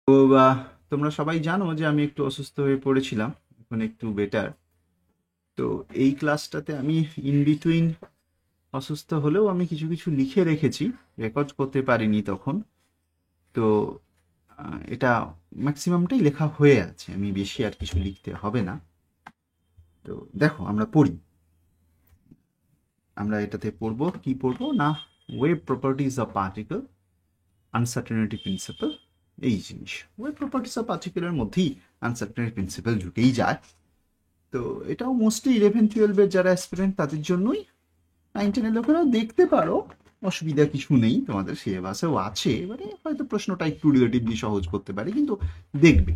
তো তোমরা সবাই জানো যে আমি একটু অসুস্থ হয়ে পড়েছিলাম। এখন একটু বেটার। তো এই ক্লাসটাতে আমি ইন বিটুইন অসুস্থ হলেও আমি কিছু কিছু লিখে রেখেছি, রেকর্ড করতে পারিনি তখন। তো এটা ম্যাক্সিমামটাই লেখা হয়ে আছে, আমি বেশি আর কিছু লিখতে হবে না। তো দেখো আমরা পড়ি। আমরা এটাতে পড়বো, কি পড়বো না, wave properties of particle, uncertainty principal. এই জিনিস ওয়েভ প্রপার্টিজ অফ পার্টিকেলের মধ্যেই আনসার্টেনিটি প্রিন্সিপাল ঢুকেই যায়। তো এটাও মোস্টলি 11-12-এর যারা অ্যাসপিরেন্ট তাদের জন্যই। 9-10-এর লোকেরাও দেখতে পারো, অসুবিধা কিছু নেই, তোমাদের সিলেবাসেও আছে। এবারে হয়তো প্রশ্নটা একটু রিলেটিভলি সহজ করতে পারে, কিন্তু দেখবে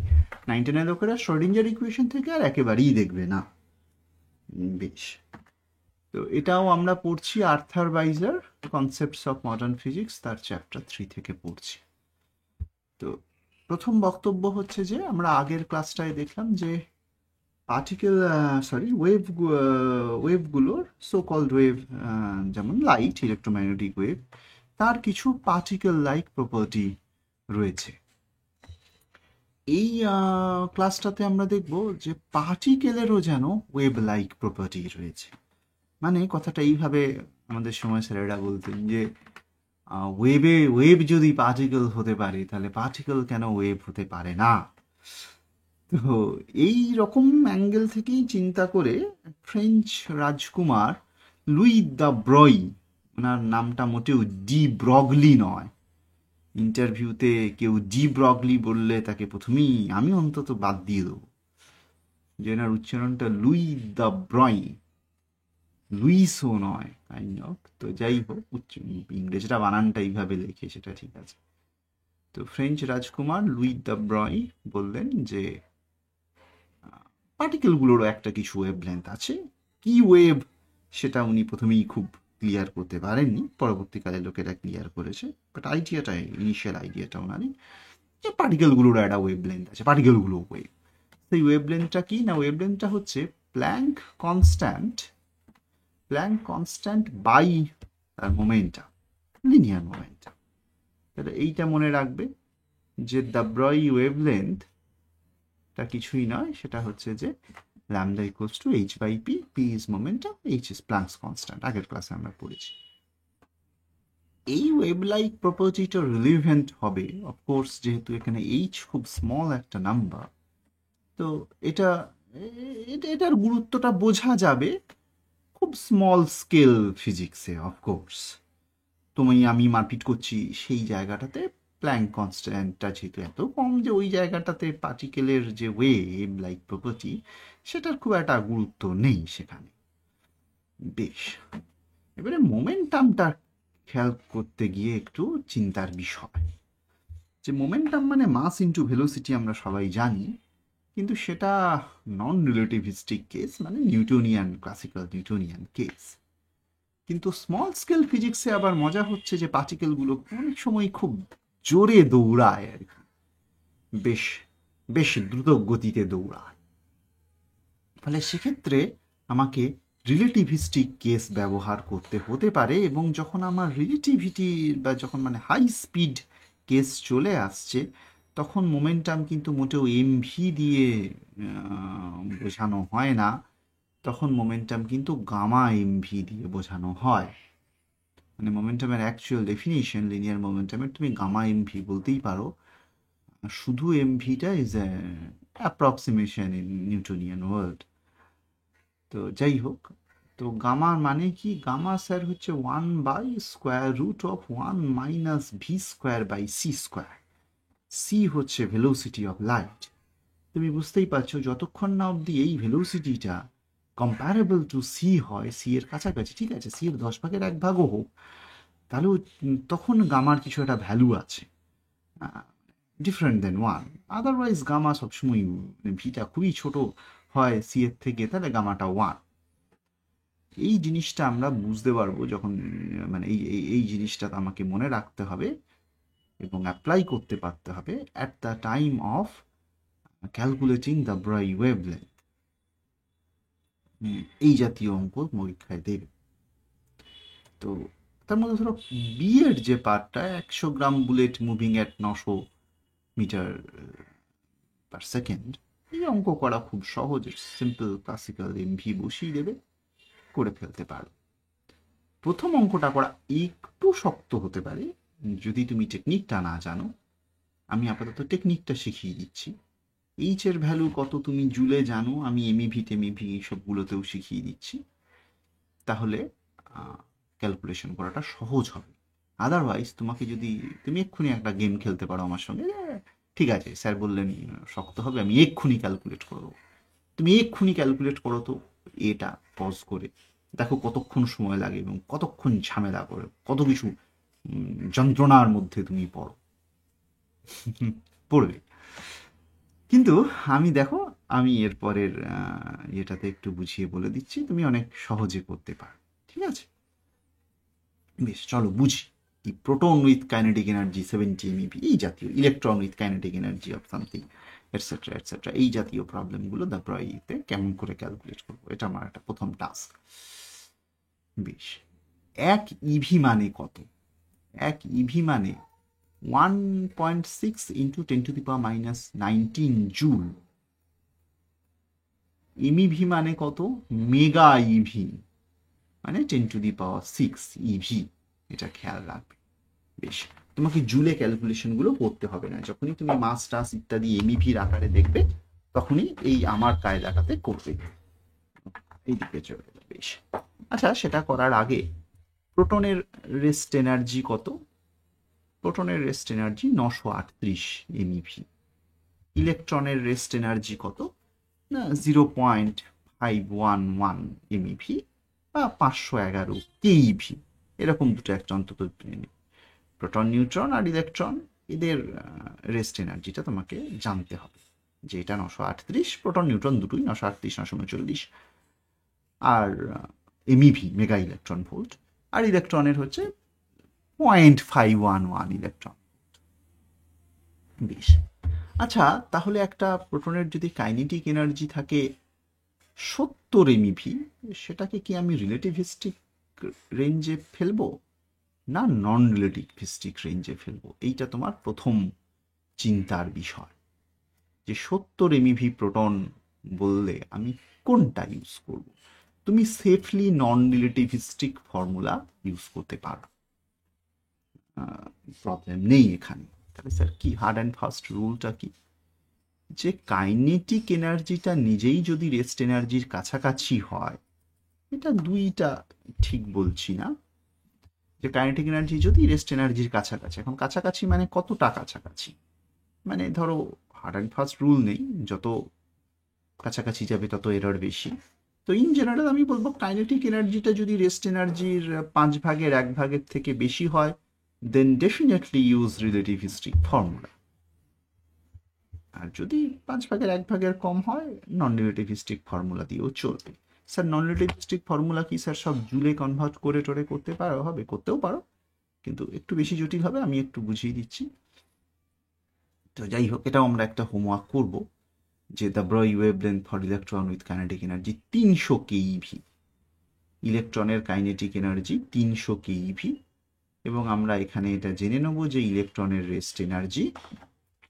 9-10-এর লোকেরা শ্রোডিঞ্জার ইকুয়েশন থেকে আর একেবারেই দেখবে না। বেশ, তো এটাও আমরা পড়ছি Arthur wiser concepts of modern physics, তার চ্যাপ্টার 3 থেকে পড়ছি। তো প্রথম বক্তব্য হচ্ছে যে আমরা আগের ক্লাসটায় দেখলাম যে পার্টিকেল, সরি, ওয়েভগুলোর সো কল্ড ওয়েভ, যেমন লাইট, ইলেকট্রোম্যাগনেটিক ওয়েভ, তার কিছু পার্টিকেল লাইক প্রপার্টি রয়েছে। এই ক্লাসটাতে আমরা দেখব যে পার্টিকেলেরও যেন ওয়েভ লাইক প্রপার্টি রয়েছে। মানে কথাটা এইভাবে আমাদের সময় স্যারেরা বলতেন যে ওয়েভ যদি পার্টিকেল হতে পারে তাহলে পার্টিকেল কেন ওয়েভ হতে পারে না। তো এই রকম অ্যাঙ্গেল থেকেই চিন্তা করে ফ্রেঞ্চ রাজকুমার লুই দ্য ব্রয়, ওনার নামটা মোটেও ডি ব্রগলি নয়। ইন্টারভিউতে কেউ ডি ব্রগলি বললে তাকে প্রথমেই আমি অন্তত বাদ দিয়ে দেবো, যে এনার উচ্চারণটা লুই দ্য ব্রয়, লুইসও নয় কাইন্ড অফ। তো যাই হোক, ইংরেজরা বানানটা এইভাবে লেখে, সেটা ঠিক আছে। তো ফ্রেঞ্চ রাজকুমার লুই দ্য ব্রয় বললেন যে পার্টিকেলগুলোরও একটা কিছু ওয়েভলেন্থ আছে। কি ওয়েভ সেটা উনি প্রথমেই খুব ক্লিয়ার করতে পারেননি, পরবর্তীকালে লোকেরা ক্লিয়ার করেছে। বাট আইডিয়াটা, ইনিশিয়াল আইডিয়াটা ওনারই, যে পার্টিকেলগুলোর একটা ওয়েভলেন্থ আছে, পার্টিকেলগুলো ওয়েভ। সেই ওয়েভলেন্থটা কি না, ওয়েভলেন্থটা হচ্ছে Planck constant, Planck constant by তার মোমেন্টাম, লিনিয়ার মোমেন্টাম। তাহলে এইটা মনে রাখবে যে দ্য ব্রয় ওয়েভলেন্থ টা কিছুই নয়, সেটা হচ্ছে যে lambda equals to h by p, p is momentum, h is Planck's constant, আগের ক্লাসে আমরা পড়েছি। এই ওয়েভ লাইক প্রপার্টিটা রিলিভেন্ট হবে অফকোর্স, যেহেতু এখানে h খুব স্মল একটা নাম্বার। তো এটা এটার গুরুত্বটা বোঝা যাবে খুব স্মল স্কেল ফিজিক্সে। অফকোর্স তুমি আমি মারপিট করছি সেই জায়গাটাতে প্ল্যাঙ্ক কনস্ট্যান্টটা যেহেতু এত কম, যে ওই জায়গাটাতে পার্টিকেলের যে ওয়েভ লাইক প্রপার্টি সেটার খুব একটা গুরুত্ব নেই সেখানে। বেশ, এবারে মোমেন্টামটা খেয়াল করতে গিয়ে একটু চিন্তার বিষয়, যে মোমেন্টাম মানে মাস ইন্টু ভেলোসিটি আমরা সবাই জানি, কিন্তু সেটা নন রিলেটিভিস্টিক কেস, মানে নিউটনিয়ান, ক্লাসিক্যাল নিউটনিয়ান কেস। কিন্তু স্মল স্কেল ফিজিক্সে আবার মজা হচ্ছে যে পার্টিকেলগুলো অনেক সময় খুব জোরে দৌড়ায় আর কি, বেশ বেশ দ্রুত গতিতে দৌড়ায়। ফলে সেক্ষেত্রে আমাকে রিলেটিভিস্টিক কেস ব্যবহার করতে হতে পারে, এবং যখন আমার রিলেটিভিটি বা যখন মানে হাই স্পিড কেস চলে আসছে, তখন মোমেন্টাম কিন্তু মোটেও এমভি দিয়ে বোঝানো হয় না, তখন মোমেন্টাম কিন্তু গামা এমভি দিয়ে বোঝানো হয়। মানে মোমেন্টামের অ্যাকচুয়াল ডেফিনিশন লিনিয়ার মোমেন্টামের তুমি গামা এমভি বলতেই পারো, শুধু এমভিটা is approximation in Newtonian world. তো যাই হোক, তো গামার মানে কি, গামা স্যার হচ্ছে 1/√(1 - v²/c²। সি হচ্ছে ভেলোসিটি অফ লাইট। তুমি বুঝতেই পারছো, যতক্ষণ না অবধি এই ভেলোসিটিটা কম্পারেবল টু সি হয়, সি এর কাছাকাছি, ঠিক আছে, সি এর 10 ভাগের 1 ভাগও হোক, তাহলেও তখন গামার কিছু একটা ভ্যালু আছে, ডিফারেন্ট দেন 1। আদারওয়াইজ গামা সবসময়, ভিটা খুবই ছোট হয় সি এর থেকে, তাহলে গামাটা 1। এই জিনিসটা আমরা বুঝতে পারবো যখন, মানে এই জিনিসটা আমাকে মনে রাখতে হবে এবং অ্যাপ্লাই করতে পারতে হবে at the time of calculating the ব্রয় wavelength. এই জাতীয় অঙ্ক পরীক্ষায় দেবে। তো তার মধ্যে ধরো বি এর যে পার্টটা, 100 গ্রাম bullet moving at 900 meter per second. এই অঙ্ক করা খুব সহজ, সিম্পল ক্লাসিক্যাল এমভি বসিয়ে দেবে, করে ফেলতে পারো। প্রথম অঙ্কটা করা একটু শক্ত হতে পারে যদি তুমি টেকনিকটা না জানো। আমি আপাতত টেকনিকটা শিখিয়ে দিচ্ছি। এইচ এর ভ্যালু কত তুমি জুলে জানো, আমি এমইভি টেমিভি এইসবগুলোতেও শিখিয়ে দিচ্ছি, তাহলে ক্যালকুলেশন করাটা সহজ হবে। আদারওয়াইজ তোমাকে যদি তুমি এক্ষুনি একটা গেম খেলতে পারো আমার সঙ্গে, ঠিক আছে স্যার বললেন শক্ত হবে, আমি এক্ষুনি ক্যালকুলেট করবো। তুমি এক্ষুনি ক্যালকুলেট করো তো, এটা পজ করে দেখো কতক্ষণ সময় লাগে এবং কতক্ষণ ঝামেলা করে, কত কিছু যন্ত্রণার মধ্যে তুমি পড়বে। কিন্তু আমি দেখো, আমি এরপরের এটাতে একটু বুঝিয়ে বলে দিচ্ছি, তুমি অনেক সহজে করতে পারো। ঠিক আছে, বেশ চলো বুঝি। এই proton with kinetic energy 70 MeV, এই জাতীয় electron with kinetic energy of something etcetera etcetera, এই জাতীয় প্রবলেমগুলো দ্য ব্রয়তে কেমন করে ক্যালকুলেট করবো, এটা আমার একটা প্রথম টাস্ক। বেশ, 1 ইভি মানে কত? 1 ইভি মানে 1.6 ইন্টু 10⁻⁻19 জুল। এমইভি মানে কত? মেগা ইভি মানে 10⁻6 ইভি, এটা খেয়াল রাখবে। বেশ, তোমাকে জুলে ক্যালকুলেশনগুলো করতে হবে না, যখনই তুমি মাস টাস ইত্যাদি এমইভির আকারে দেখবে তখনই এই আমার কায়দাটাতে করবে। এইদিকে চলে যাবে। বেশ, আচ্ছা সেটা করার আগে প্রোটনের রেস্ট এনার্জি কত? প্রোটনের রেস্ট এনার্জি 938 MeV। ইলেকট্রনের রেস্ট এনার্জি কত? না 0.511 MeV বা 511 keV, এরকম দুটো একটা অন্তত প্রোটন নিউট্রন আর ইলেকট্রন, এদের রেস্ট এনার্জিটা তোমাকে জানতে হবে, যে এটা 938, প্রোটন নিউট্রন দুটোই 938 939, আর এমইভি মেগা ইলেকট্রন ভোল্ট, আর ইলেকট্রনের হচ্ছে 0.511 ইলেকট্রন। বেশ, আচ্ছা তাহলে একটা প্রোটনের যদি কাইনেটিক এনার্জি থাকে 70 MeV, সেটাকে কি আমি রিলেটিভিস্টিক রেঞ্জে ফেলবো না নন রিলেটিভিস্টিক রেঞ্জে ফেলবো? এইটা তোমার প্রথম চিন্তার বিষয়, যে 70 MeV প্রোটন বললে আমি কোনটা ইউজ করব। তুমি সেফলি নন রিলেটিভিস্টিক ফর্মুলা ইউজ করতে পারো, প্রবলেম নেই এখানে। তাহলে স্যার কি হার্ড অ্যান্ড ফাস্ট রুলটা কি? যে কাইনেটিক এনার্জিটা নিজেই যদি রেস্ট এনার্জির কাছাকাছি হয়, এটা দুইটা ঠিক বলছি না, যে কাইনেটিক এনার্জি যদি রেস্ট এনার্জির কাছাকাছি, এখন কাছাকাছি মানে কতটা কাছাকাছি? মানে ধরো হার্ড অ্যান্ড ফাস্ট রুল নেই, যত কাছাকাছি যাবে তত এরর বেশি। তো ইন জেনারেল আমি বলবো কাইনেটিক এনার্জিটা যদি রেস্ট এনার্জির 1/5 থেকে বেশি হয়, then definitely use relativistic formula. আর যদি 1/5 কম হয়, নন রিলেটিভিস্টিক ফর্মুলা দিয়েও চলবে। স্যার নন রিলেটিভিস্টিক ফর্মুলা কি স্যার সব জুলে কনভার্ট করে টোরে করতে পারো? হবে, করতেও পারো, কিন্তু একটু বেশি জটিল হবে, আমি একটু বুঝিয়ে দিচ্ছি। তো যাই হোক, এটাও আমরা একটা হোমওয়ার্ক করব, যে the ব্রয় wavelength for electron with kinetic energy 300 keV, ইলেকট্রনের কাইনেটিক এনার্জি 300 keV, এবং আমরা এখানে এটা জেনে নেব যে ইলেকট্রনের রেস্ট এনার্জি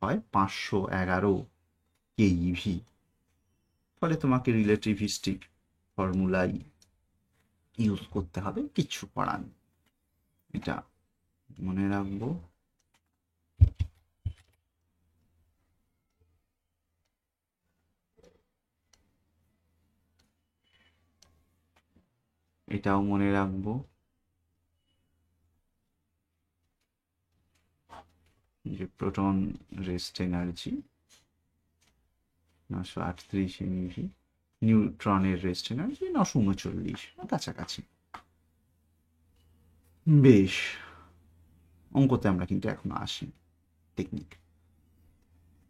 হয় 511 keV। ফলে তোমাকে রিলেটিভিস্টিক ফর্মুলাই ইউজ করতে হবে, কিচ্ছু করার নেই, এটা মনে রাখবো। এটাও মনে রাখবো যে প্রোটন রেস্ট এনার্জি 938 MeV, নিউট্রনের রেস্ট এনার্জি 939, কাছাকাছি। বেশ, অঙ্কতে আমরা কিন্তু এখনো আসি, টেকনিক।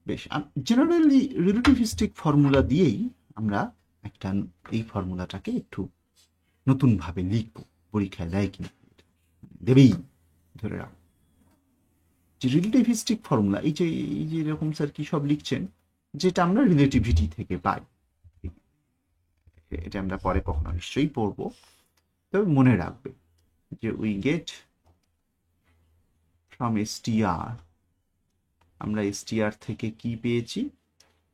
বেশ, জেনারেলি রিলেটিভিস্টিক ফর্মুলা দিয়েই আমরা একটা এই ফর্মুলাটাকে একটু নতুনভাবে লিখব, পরীক্ষায় দেয় কিনা দেবেই, ধরে রাখো যে রিলেটিভিস্টিক ফর্মুলা, এই যে এরকম স্যার কি সব লিখছেন, যেটা আমরা রিলেটিভিটি থেকে পাই, এটা আমরা পরে কখনো নিশ্চয়ই পড়বো। তবে মনে রাখবে যে উই গেট ফ্রম STR আমরা এসটিআর থেকে কি পেয়েছি,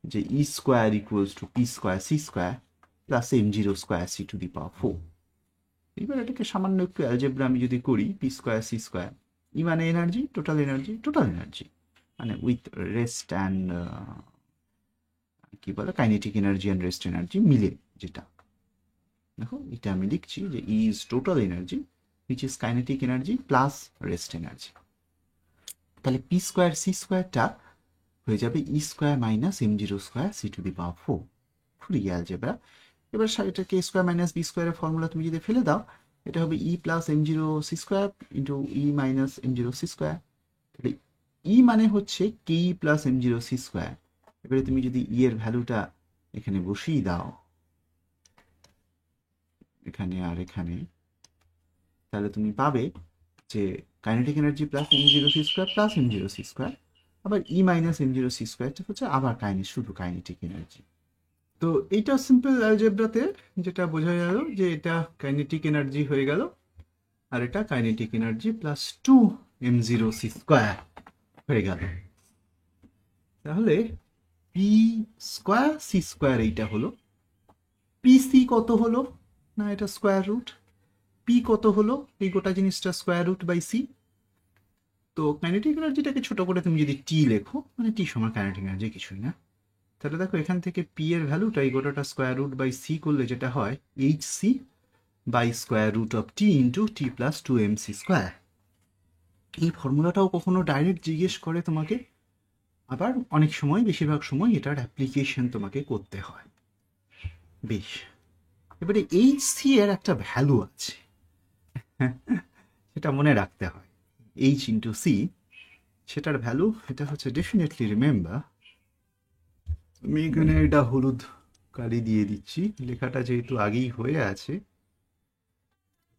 যে E square equals to P square C square plus M zero square C to the power 4। এবার এটাকে সামান্য একটু অ্যালজেব্রা আমি যদি করি, P square C square, E মানে এনার্জি, টোটাল এনার্জি মানে উইথ রেস্ট অ্যান্ড কি বলে kinetic energy and rest energy মিলে যেটা, দেখো এটা আমি লিখছি যে E is total energy which is kinetic energy plus rest energy. তাহলে পি স্কোয়ার সি স্কোয়ারটা হয়ে যাবে E square minus M zero square C to the power 4, খুবই অ্যালজেব্রা। এবার এটাকে স্কোয়ার মাইনাস বি স্কোয়ারের ফর্মুলা তুমি যদি ফেলে দাও, এটা হবে E plus M zero C square into E minus M zero C square. তাহলে ই মানে হচ্ছে K E plus M zero C square. এবারে তুমি যদি ই এর ভ্যালুটা এখানে বসিয়ে দাও, এখানে আর এখানে, তাহলে তুমি পাবে যে kinetic energy plus M zero C square plus M zero C square, আবার E minus M zero c স্কোয়ারটা হচ্ছে আবার শুধু কাইনেটিক এনার্জি। তো এইটা সিম্পল অ্যালজেব্রাতে যেটা বোঝা গেল যে এটা কাইনেটিক এনার্জি হয়ে গেল, আর এটা kinetic energy plus 2 m zero C square হয়ে গেল। তাহলে পি স্কোয়ার সি স্কোয়ার এইটা হলো, পি সি কত হলো না এটা স্কোয়ার রুট, পি কত হলো এই গোটা জিনিসটা স্কোয়ার রুট বাই সি। তো কাইনেটিক এনার্জিটাকে ছোট করে তুমি যদি টি লেখো, মানে টি সমান কাইনেটিক এনার্জি কিছুই না, তাহলে দেখো এখান থেকে পি এর ভ্যালুটা এই গোটাটা স্কোয়ার রুট বাই সি করলে যেটা হয় h c by square root of T into T plus 2 m c square. এই ফর্মুলাটাও কখনো ডাইরেক্ট জিজ্ঞেস করে তোমাকে, আবার অনেক সময় বেশিরভাগ সময় এটার অ্যাপ্লিকেশন তোমাকে করতে হয়। বেশ, এবারে এইচ সি এর একটা ভ্যালু আছে, সেটা মনে রাখতে হয়, এইচ ইন্টু সি, সেটার ভ্যালু এটা হচ্ছে ডেফিনেটলি রিমেম্বার। আমি এখানে এটা হলুদ কালি দিয়ে দিচ্ছি, লেখাটা যেহেতু আগেই হয়ে আছে,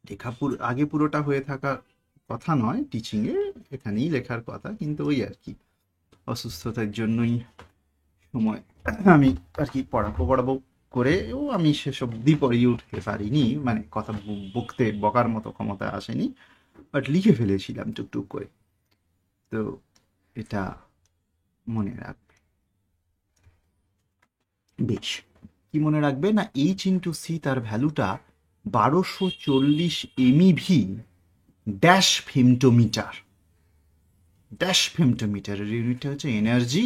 লেখা আগে পুরোটা হয়ে থাকার কথা নয় টিচিংয়ে, এখানেই লেখার কথা, কিন্তু ওই আর কি অসুস্থতার জন্যই সময় আমি আর কি পড়াবো করেও আমি সেসব পড়িয়ে উঠতে পারিনি, মানে কথা বকার মতো ক্ষমতা আসেনি, বাট লিখে ফেলেছিলাম টুকটুক করে। তো এটা মনে রাখবে। বেশ, কি মনে রাখবে না এইচ ইন্টু সি তার ভ্যালুটা 1240 এমইভি ড্যাশ ফেমটোমিটার। ড্যাশ ফেমটোমিটারের ইউনিটটা হচ্ছে এনার্জি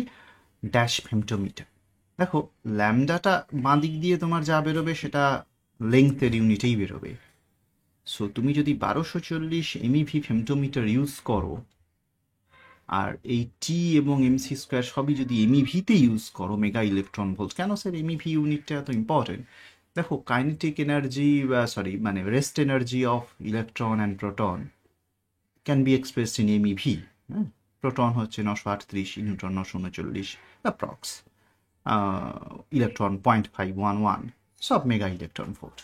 ড্যাশ ফেমটোমিটার। দেখো ল্যামডাটা বাঁ দিক দিয়ে তোমার যা বেরোবে সেটা লেংথের ইউনিটেই বেরোবে। সো তুমি যদি 1240 এমইভি ফেমটোমিটার ইউজ করো, আর এই টি এবং এমসি স্কোয়ার সবই যদি এমইভিতে ইউজ করো, মেগা ইলেকট্রন ভোল্ট। কেন স্যার এমইভি ইউনিটটা এত ইম্পর্টেন্ট? দেখো কাইনেটিক এনার্জি মানে rest energy of electron and proton can be expressed in MeV. Proton হচ্ছে 938, নিউট্রন 939 অ্যাপ্রক্স, ইলেকট্রন 0.511, সব মেগা ইলেকট্রন ভোল্ট।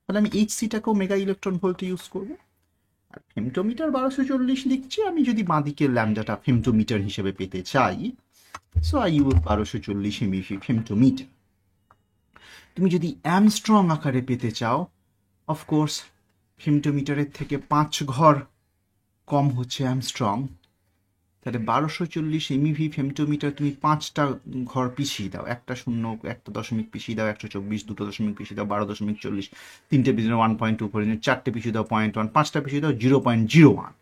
তাহলে আমি এইচসিটাকেও মেগা ইলেকট্রন ভোল্টে ইউজ করবো। আর ফেমটোমিটার 1240 লিখছি, আমি যদি বাঁদিকের ল্যামডাটা ফেমটোমিটার হিসেবে পেতে চাই, so I use 1240 MeV femtometre. তুমি যদি অ্যামস্ট্রং আকারে পেতে চাও, অফকোর্স ফেমটোমিটারের থেকে 5 ঘর কম হচ্ছে অ্যামস্ট্রং, তাহলে 1240 এমইভি ফেমটোমিটার তুমি 5টা ঘর পিছিয়ে দাও, একটা শূন্য, একটা দশমিক পিছিয়ে দাও 124, দুটো দশমিক পিছিয়ে দাও 12.40, তিনটে পিছিয়ে দাও 1.2 পর্যন্ত, চারটে পিছিয়ে দাও 0.1, 5টা পিছিয়ে দাও 0.01,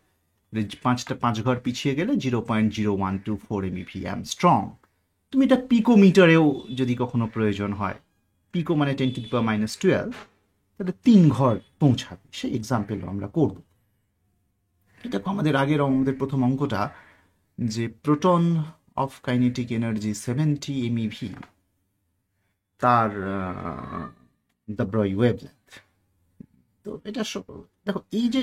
5 ঘর পিছিয়ে গেলে 0.0124 এমইভি অ্যামস্ট্রং। তুমি এটা পিকোমিটারেও যদি কখনো প্রয়োজন হয়, পিকো মানে 10⁻⁻12, তাহলে 3 ঘর পৌঁছাবে, সেই এক্সাম্পলও আমরা করব। এটা আমাদের আমাদের প্রথম অঙ্কটা, যে proton of kinetic energy 70 MeV, তার দ্য ব্রয় ওয়েভলেন্থ। তো এটা দেখো এই যে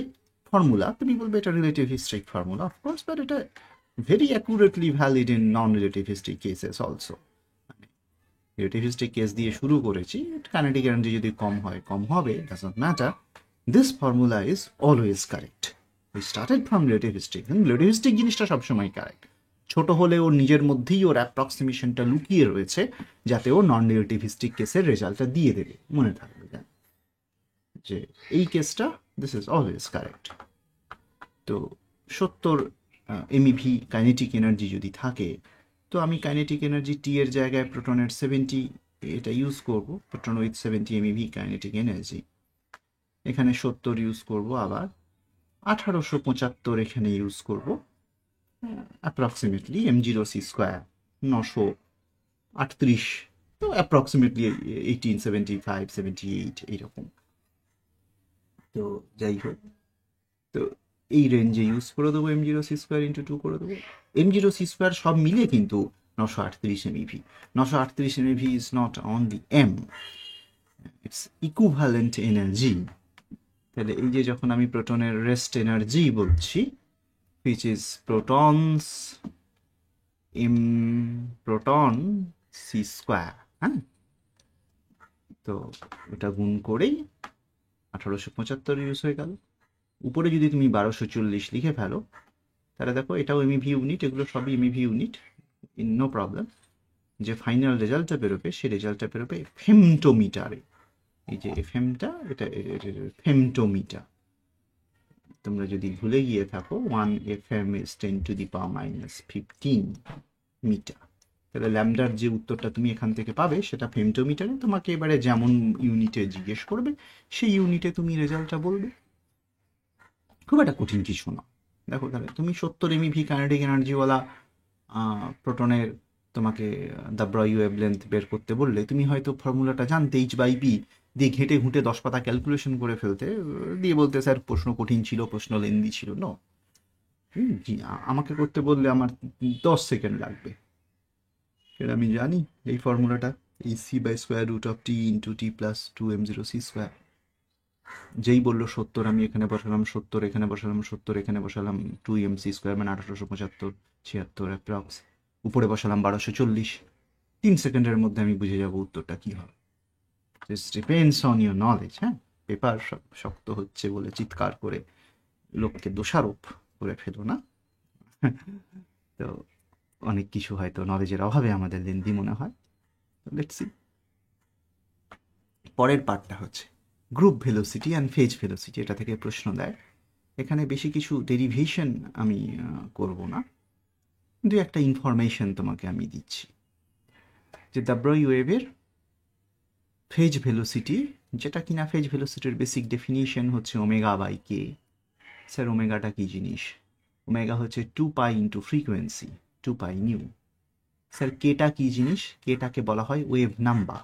ফর্মুলা, তুমি বলবে এটা রিলেটিভিস্টিক ফর্মুলা, অফকোর্স, বাট এটা very accurately valid in non relativistic cases also. Relativistic case দিয়ে শুরু করেছি, কাইনেটিক এনার্জি যদি কম হয় কম হবে, doesn't matter, this formula is always correct. We started from relativistic, relativistic জিনিসটা সবসময় কারেক্ট, ছোট হলে ওর নিজের মধ্যেই ওর অ্যাপ্রক্সিমেশনটা লুকিয়ে রয়েছে, যাতে ও নন রিলেটিভিস্টিক কেসের রেজাল্টটা দিয়ে দেবে, মনে থাকবে যে এই কেসটা দিস ইজ অলওয়েজ কারেক্ট। তো 70 এমইভি কাইনেটিক এনার্জি যদি থাকে, তো আমি কাইনেটিক এনার্জি টি এর জায়গায় প্রোটনের 70 এটা ইউজ করব, proton with 70 MeV kinetic energy. এখানে 70 ইউজ করব, আবার 1875 এখানে ইউজ করব, অ্যাপ্রক্সিমেটলি m0c², 938, তো অ্যাপ্রক্সিমেটলি 1875-78 এইরকম। তো যাই হোক, তো এই রেঞ্জে ইউজ করে দেবো, m0c² ইন্টু 2 করে দেবো। m0c² সব মিলিয়ে কিন্তু 938 MeV. 938 MeV is not only m, it's equivalent energy. তাহলে এই যে যখন আমি প্রোটনের রেস্ট এনার্জি বলছি, which is protons m proton c², হ্যাঁ, তো এটা গুণ করেই 1875 ইউজ হয়ে গেল। উপরে যদি তুমি 1240 লিখে ফেলো, তাহলে দেখো এটাও এমইভি ইউনিট, এগুলো সবই এমইভি ইউনিট, নো প্রবলেম। যে ফাইনাল রেজাল্টটা বেরোবে, সেই রেজাল্টটা বেরোবে ফেমটোমিটারে। এই যে এফএমটা, এটা ফেমটোমিটার। তোমরা যদি ভুলে গিয়ে থাকো, 1 FM is 10⁻⁻15 মিটার। তাহলে ল্যামডার যে উত্তরটা তুমি এখান থেকে পাবে সেটা ফেমটোমিটারে। তোমাকে এবারে যেমন ইউনিটে জিজ্ঞেস করবে, সেই ইউনিটে তুমি রেজাল্টটা বলবে। খুব একটা কঠিন কিছু না। দেখো তাহলে তুমি 70 এমইভি কাইনেটিক এনার্জিওয়ালা প্রোটনের তোমাকে দ্য ব্রয় ওয়েভলেন্থ বের করতে বললে, তুমি হয়তো ফর্মুলাটা জানতে, h/b দিয়ে ঘেঁটে ঘুঁটে 10 পাতা ক্যালকুলেশন করে ফেলতে, দিয়ে বলতে স্যার প্রশ্ন কঠিন ছিল, প্রশ্ন লেন্দি ছিল। নো, আমাকে করতে বললে আমার 10 সেকেন্ড লাগবে। সেটা আমি জানি এই ফর্মুলাটা, এই c/√t ইন্টু t + 2m0c²। যেই বললো 70, আমি এখানে বসালাম 70, এখানে বসালাম 70, এখানে বসালাম 2mc², মানে 1875, 76 অ্যাপ্রক্স, উপরে বসালাম 1240। 3 সেকেন্ডের মধ্যে আমি বুঝে যাব উত্তরটা কি হবে। This depends on your knowledge. হ্যাঁ, পেপার শক্ত হচ্ছে বলে চিৎকার করে লোককে দোষারোপ করে ফেলো না। তো অনেক কিছু হয়তো নলেজের অভাবে আমাদের লেন্দি মনে হয়। Let's see. পরের পার্টটা হচ্ছে group velocity and phase velocity. এটা থেকে প্রশ্ন দেয়। এখানে বেশি কিছু ডেরিভেশন আমি করব না, কিন্তু একটা ইনফরমেশন তোমাকে আমি দিচ্ছি যে দ্য ব্রয় ওয়েভের ফেজ ভেলোসিটি, যেটা কিনা ফেজ ভেলোসিটির বেসিক ডেফিনিশন হচ্ছে ω/k। স্যার ওমেগাটা কি জিনিস? ওমেগা হচ্ছে 2π ইন্টু ফ্রিকোয়েন্সি, 2π নিউ। স্যার কেটা কি জিনিস? কেটাকে বলা হয় ওয়েভ নাম্বার।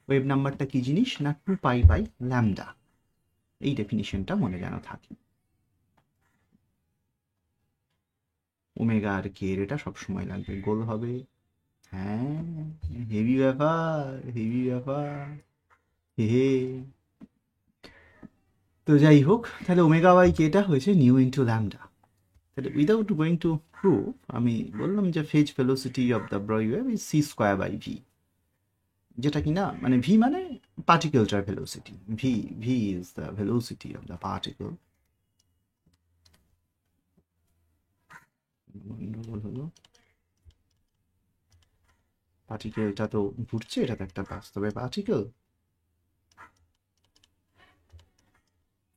ওয়েভ নাম্বারটা কি জিনিস? না 2π/λ। এই ডেফিনিশনটা মনে যেন থাকে। ওমেগা আর কে এটা সবসময় লাগবে, গোল হবে। হ্যাঁ, হেভি ব্যাপার, হেভি ব্যাপার, হে। তো যাই হোক, তাহলে ω/kটা হয়েছে নিউ ইন্টু ল্যামডা। তাহলে উইদাউট গোয়িং টু প্রুভ, আমি বললাম যে phase velocity of de Broglie wave is c²/v, যেটা কিনা মানে ভি মানে পার্টিকেলটার velocity. V is the velocity of the particle. গন্ডগোল হলো, পার্টিকেলটা তো ঘুরছে, এটা তো একটা বাস্তবে particle.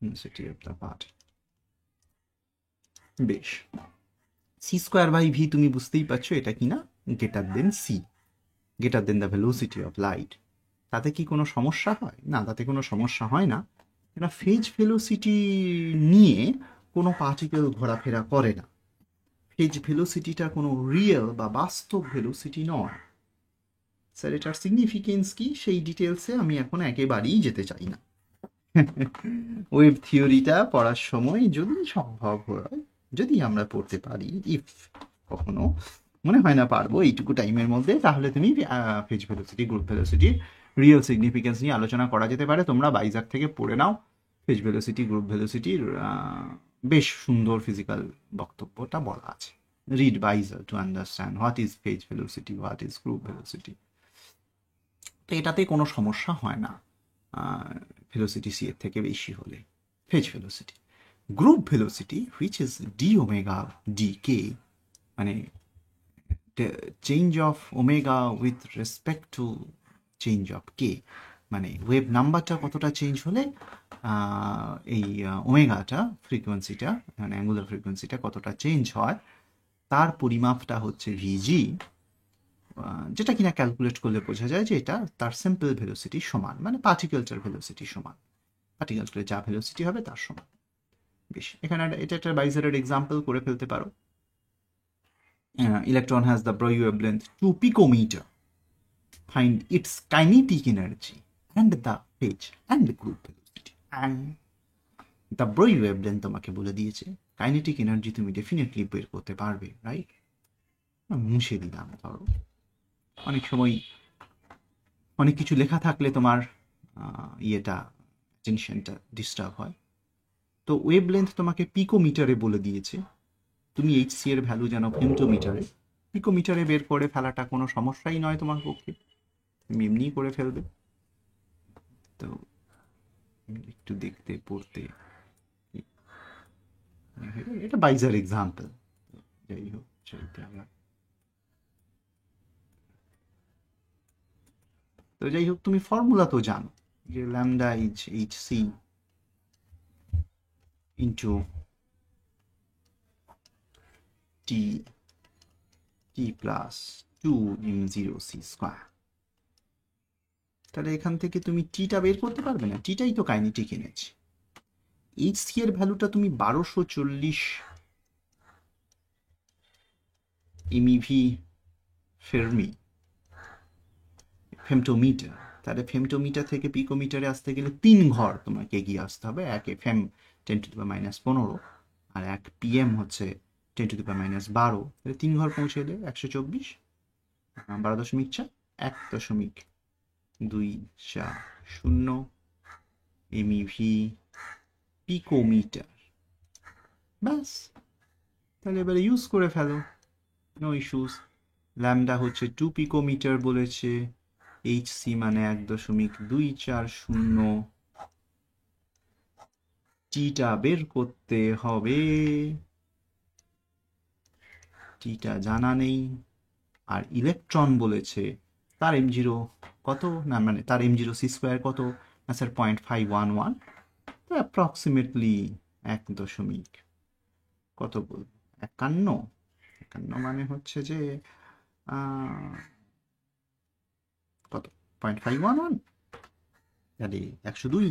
Velocity of the particle. বেশ, c²/v তুমি বুঝতেই পারছো এটা কিনা greater than C, greater than the velocity of light. তাতে কি কোনো সমস্যা হয়? না, তাতে কোনো সমস্যা হয় না। এটা ফেজ ভেলোসিটি নিয়ে কোনো পার্টিকেল ঘোরাফেরা করে না। ফেজ ভেলোসিটিটা কোনো রিয়েল বা বাস্তব ভেলোসিটি নয়। স্যার এটার সিগনিফিকেন্স কি, সেই ডিটেলসে আমি এখন একেবারেই যেতে চাই না। ওয়েভ থিওরিটা পড়ার সময় যদি সম্ভব হয়, যদি আমরা পড়তে পারি, ইফ কখনো মনে হয় না পারবো এইটুকু টাইমের মধ্যে, তাহলে তুমি ফেজ ভেলোসিটি, গ্রুপ ভেলোসিটির রিয়েল সিগনিফিকেন্স নিয়ে আলোচনা করা যেতে পারে। তোমরা বাইজার থেকে পড়ে নাও ফেজ ভেলোসিটি, গ্রুপ ভেলোসিটির বেশ সুন্দর ফিজিক্যাল বক্তব্যটা বলা আছে। Read Beiser to understand what is phase velocity, what is group velocity. তো এটাতে কোনো সমস্যা হয় না ভেলোসিটি সি এর থেকে বেশি হলে। Phase velocity, group velocity which is d⁻⁷ মানে change of omega with respect to change of K, মানে ওয়েভ নাম্বারটা কতটা চেঞ্জ হলে এই ওমেগাটা, ফ্রিকোয়েন্সিটা, মানে অ্যাঙ্গুলার ফ্রিকোয়েন্সিটা কতটা চেঞ্জ হয়, তার পরিমাপটা হচ্ছে ভিজি, যেটা কিনা ক্যালকুলেট করলে বোঝা যায় যে এটা তার সিম্পল ভেলোসিটি সমান, মানে পার্টিকেলটার ভেলোসিটি সমান, পার্টিকেলটার যা ভেলোসিটি হবে তার সমান। বেশ, এখানে এটা একটা বাইজারের এক্সাম্পল করে ফেলতে পারো। Electron has the Broglie wavelength 2 picometer. Find its kinetic energy and the phase and group velocity. And the Broglie wavelength তোমাকে বলে দিয়েছে, কাইনেটিক এনার্জি তুমি ডেফিনেটলি বের করতে পারবে, রাইট? মুছে দিলাম। ধরো অনেক সময় অনেক কিছু লেখা থাকলে তোমার ইয়েটা টেনশনটা ডিস্টার্ব হয়। তো ওয়েভলেন্থ তোমাকে পিকোমিটারে বলে দিয়েছে, তুমি এইচসি এর ভ্যালু জানো ফেমটোমিটারে, পিকোমিটারে বের করে ফেলাটা কোনো সমস্যাই নয় তোমার পক্ষে, তুমি এমনি করে ফেলবে। তো একটু দেখতে পড়তে, এটা বাইজার এক্সাম্পল। যাই হোক, চলতে আমরা তো যাই হোক, তুমি ফর্মুলা তো জানো যে lambda is HC into T T plus 2m0c square. তাহলে এখান থেকে তুমি টিটা বের করতে পারবে না, টিটাই তো কাইনেটিক এনার্জি। এইচসি এর ভ্যালুটা তুমি 1240 এমইভি ফেরমি ফেমটোমিটার। তাহলে ফেমটোমিটার থেকে পিকোমিটারে আসতে গেলে 3 ঘর তোমাকে এগিয়ে আসতে হবে। এক ফেম 10⁻⁻15 আর এক পিএম হচ্ছে 10⁻⁻12। তাহলে 3 ঘর পৌঁছে এলে 124, 12.4, 1.240 এমইভি পিকোমিটার। ব্যাস, তাহলে এবারে ইউজ করে ফেলো, নো ইস্যুস। ল্যামডা হচ্ছে 2 পিকোমিটার বলেছে, এইচসি মানে 1.240, টিটা বের করতে হবে, টিটা জানা নেই। আর ইলেকট্রন বলেছে তার m0 কত, না মানে তার m0 c স্কোয়ার কত, না স্যার 0.511, তো অ্যাপ্রক্সিমেটলি 1 কত বলবো 51 মানে হচ্ছে যে কত 0.511, তাহলে 102,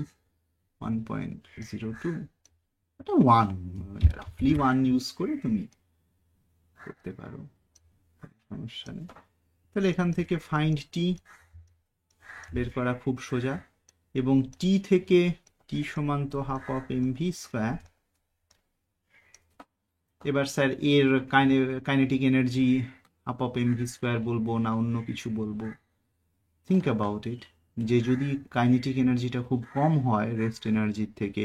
1.02, এটা 1, রাফলি 1 ইউজ করে তুমি করতে পারো, সমস্যা নেই। তাহলে এখান থেকে ফাইন্ড টি বের করা খুব সোজা, এবং টি থেকে টি সমান তো হাফ অফ এমভি স্কোয়ার। এবার স্যার এর kinetic energy half of MV square বলবো না অন্য কিছু বলবো? থিঙ্ক অ্যাবাউট ইট, যে যদি কাইনেটিক এনার্জিটা খুব কম হয় রেস্ট এনার্জির থেকে,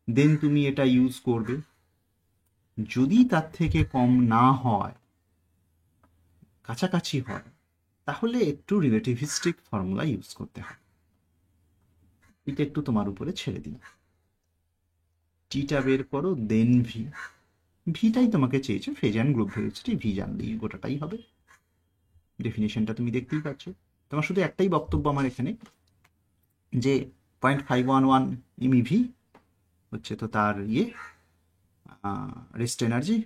দেন তুমি এটা ইউজ করবে। যদি তার থেকে কম না হয়, কাছাকাছি হয়, তাহলে একটু রিলেটিভিস্টিক ফর্মুলা ইউজ করতে হবে। এটা একটু তোমার উপরে ছেড়ে দিই। টিটা বের করো, দেন ভি, ভিটাই তোমাকে চেয়েছে, phase and group velocity, V জানলেই গোটাটাই হবে। ডেফিনেশনটা তুমি দেখতেই পাচ্ছ। তোমার শুধু একটাই বক্তব্য আমার এখানে, যে 0.511 এমইভি হচ্ছে তো তার রেস্ট এনার্জি।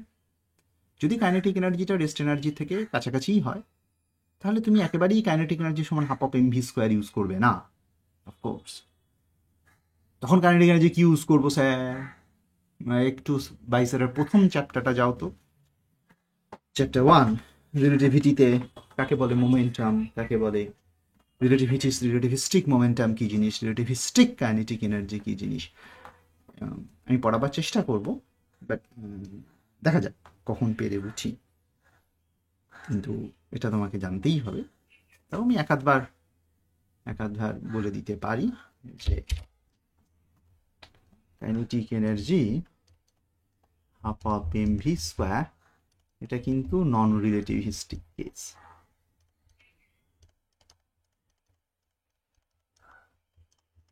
যদি কাইনেটিক এনার্জিটা রেস্ট এনার্জি থেকে কাছাকাছিই হয়, তাহলে তুমি একেবারেই কাইনেটিক এনার্জি সমান half of MV square use করবে না, অফকোর্স। তখন কাইনেটিক এনার্জি কি ইউজ করবো স্যার? একটু বাইসারের প্রথম চ্যাপ্টারটা যাও তো, চ্যাপ্টার 1, রিলেটিভিটিতে কাকে বলে মোমেন্টাম, কাকে বলে রিলেটিভিস্টিক মোমেন্টাম কি জিনিস, রিলেটিভিস্টিক কাইনেটিক এনার্জি কি জিনিস, আমি পড়াবার চেষ্টা করব, বাট দেখা যাক কখন পেরে উঠি। কিন্তু এটা তোমাকে জানতেই হবে। তাও আমি একাধবার বলে দিতে পারি যে kinetic energy half of MV square, এটা কিন্তু নন রিলেটিভিস্টিক কেস।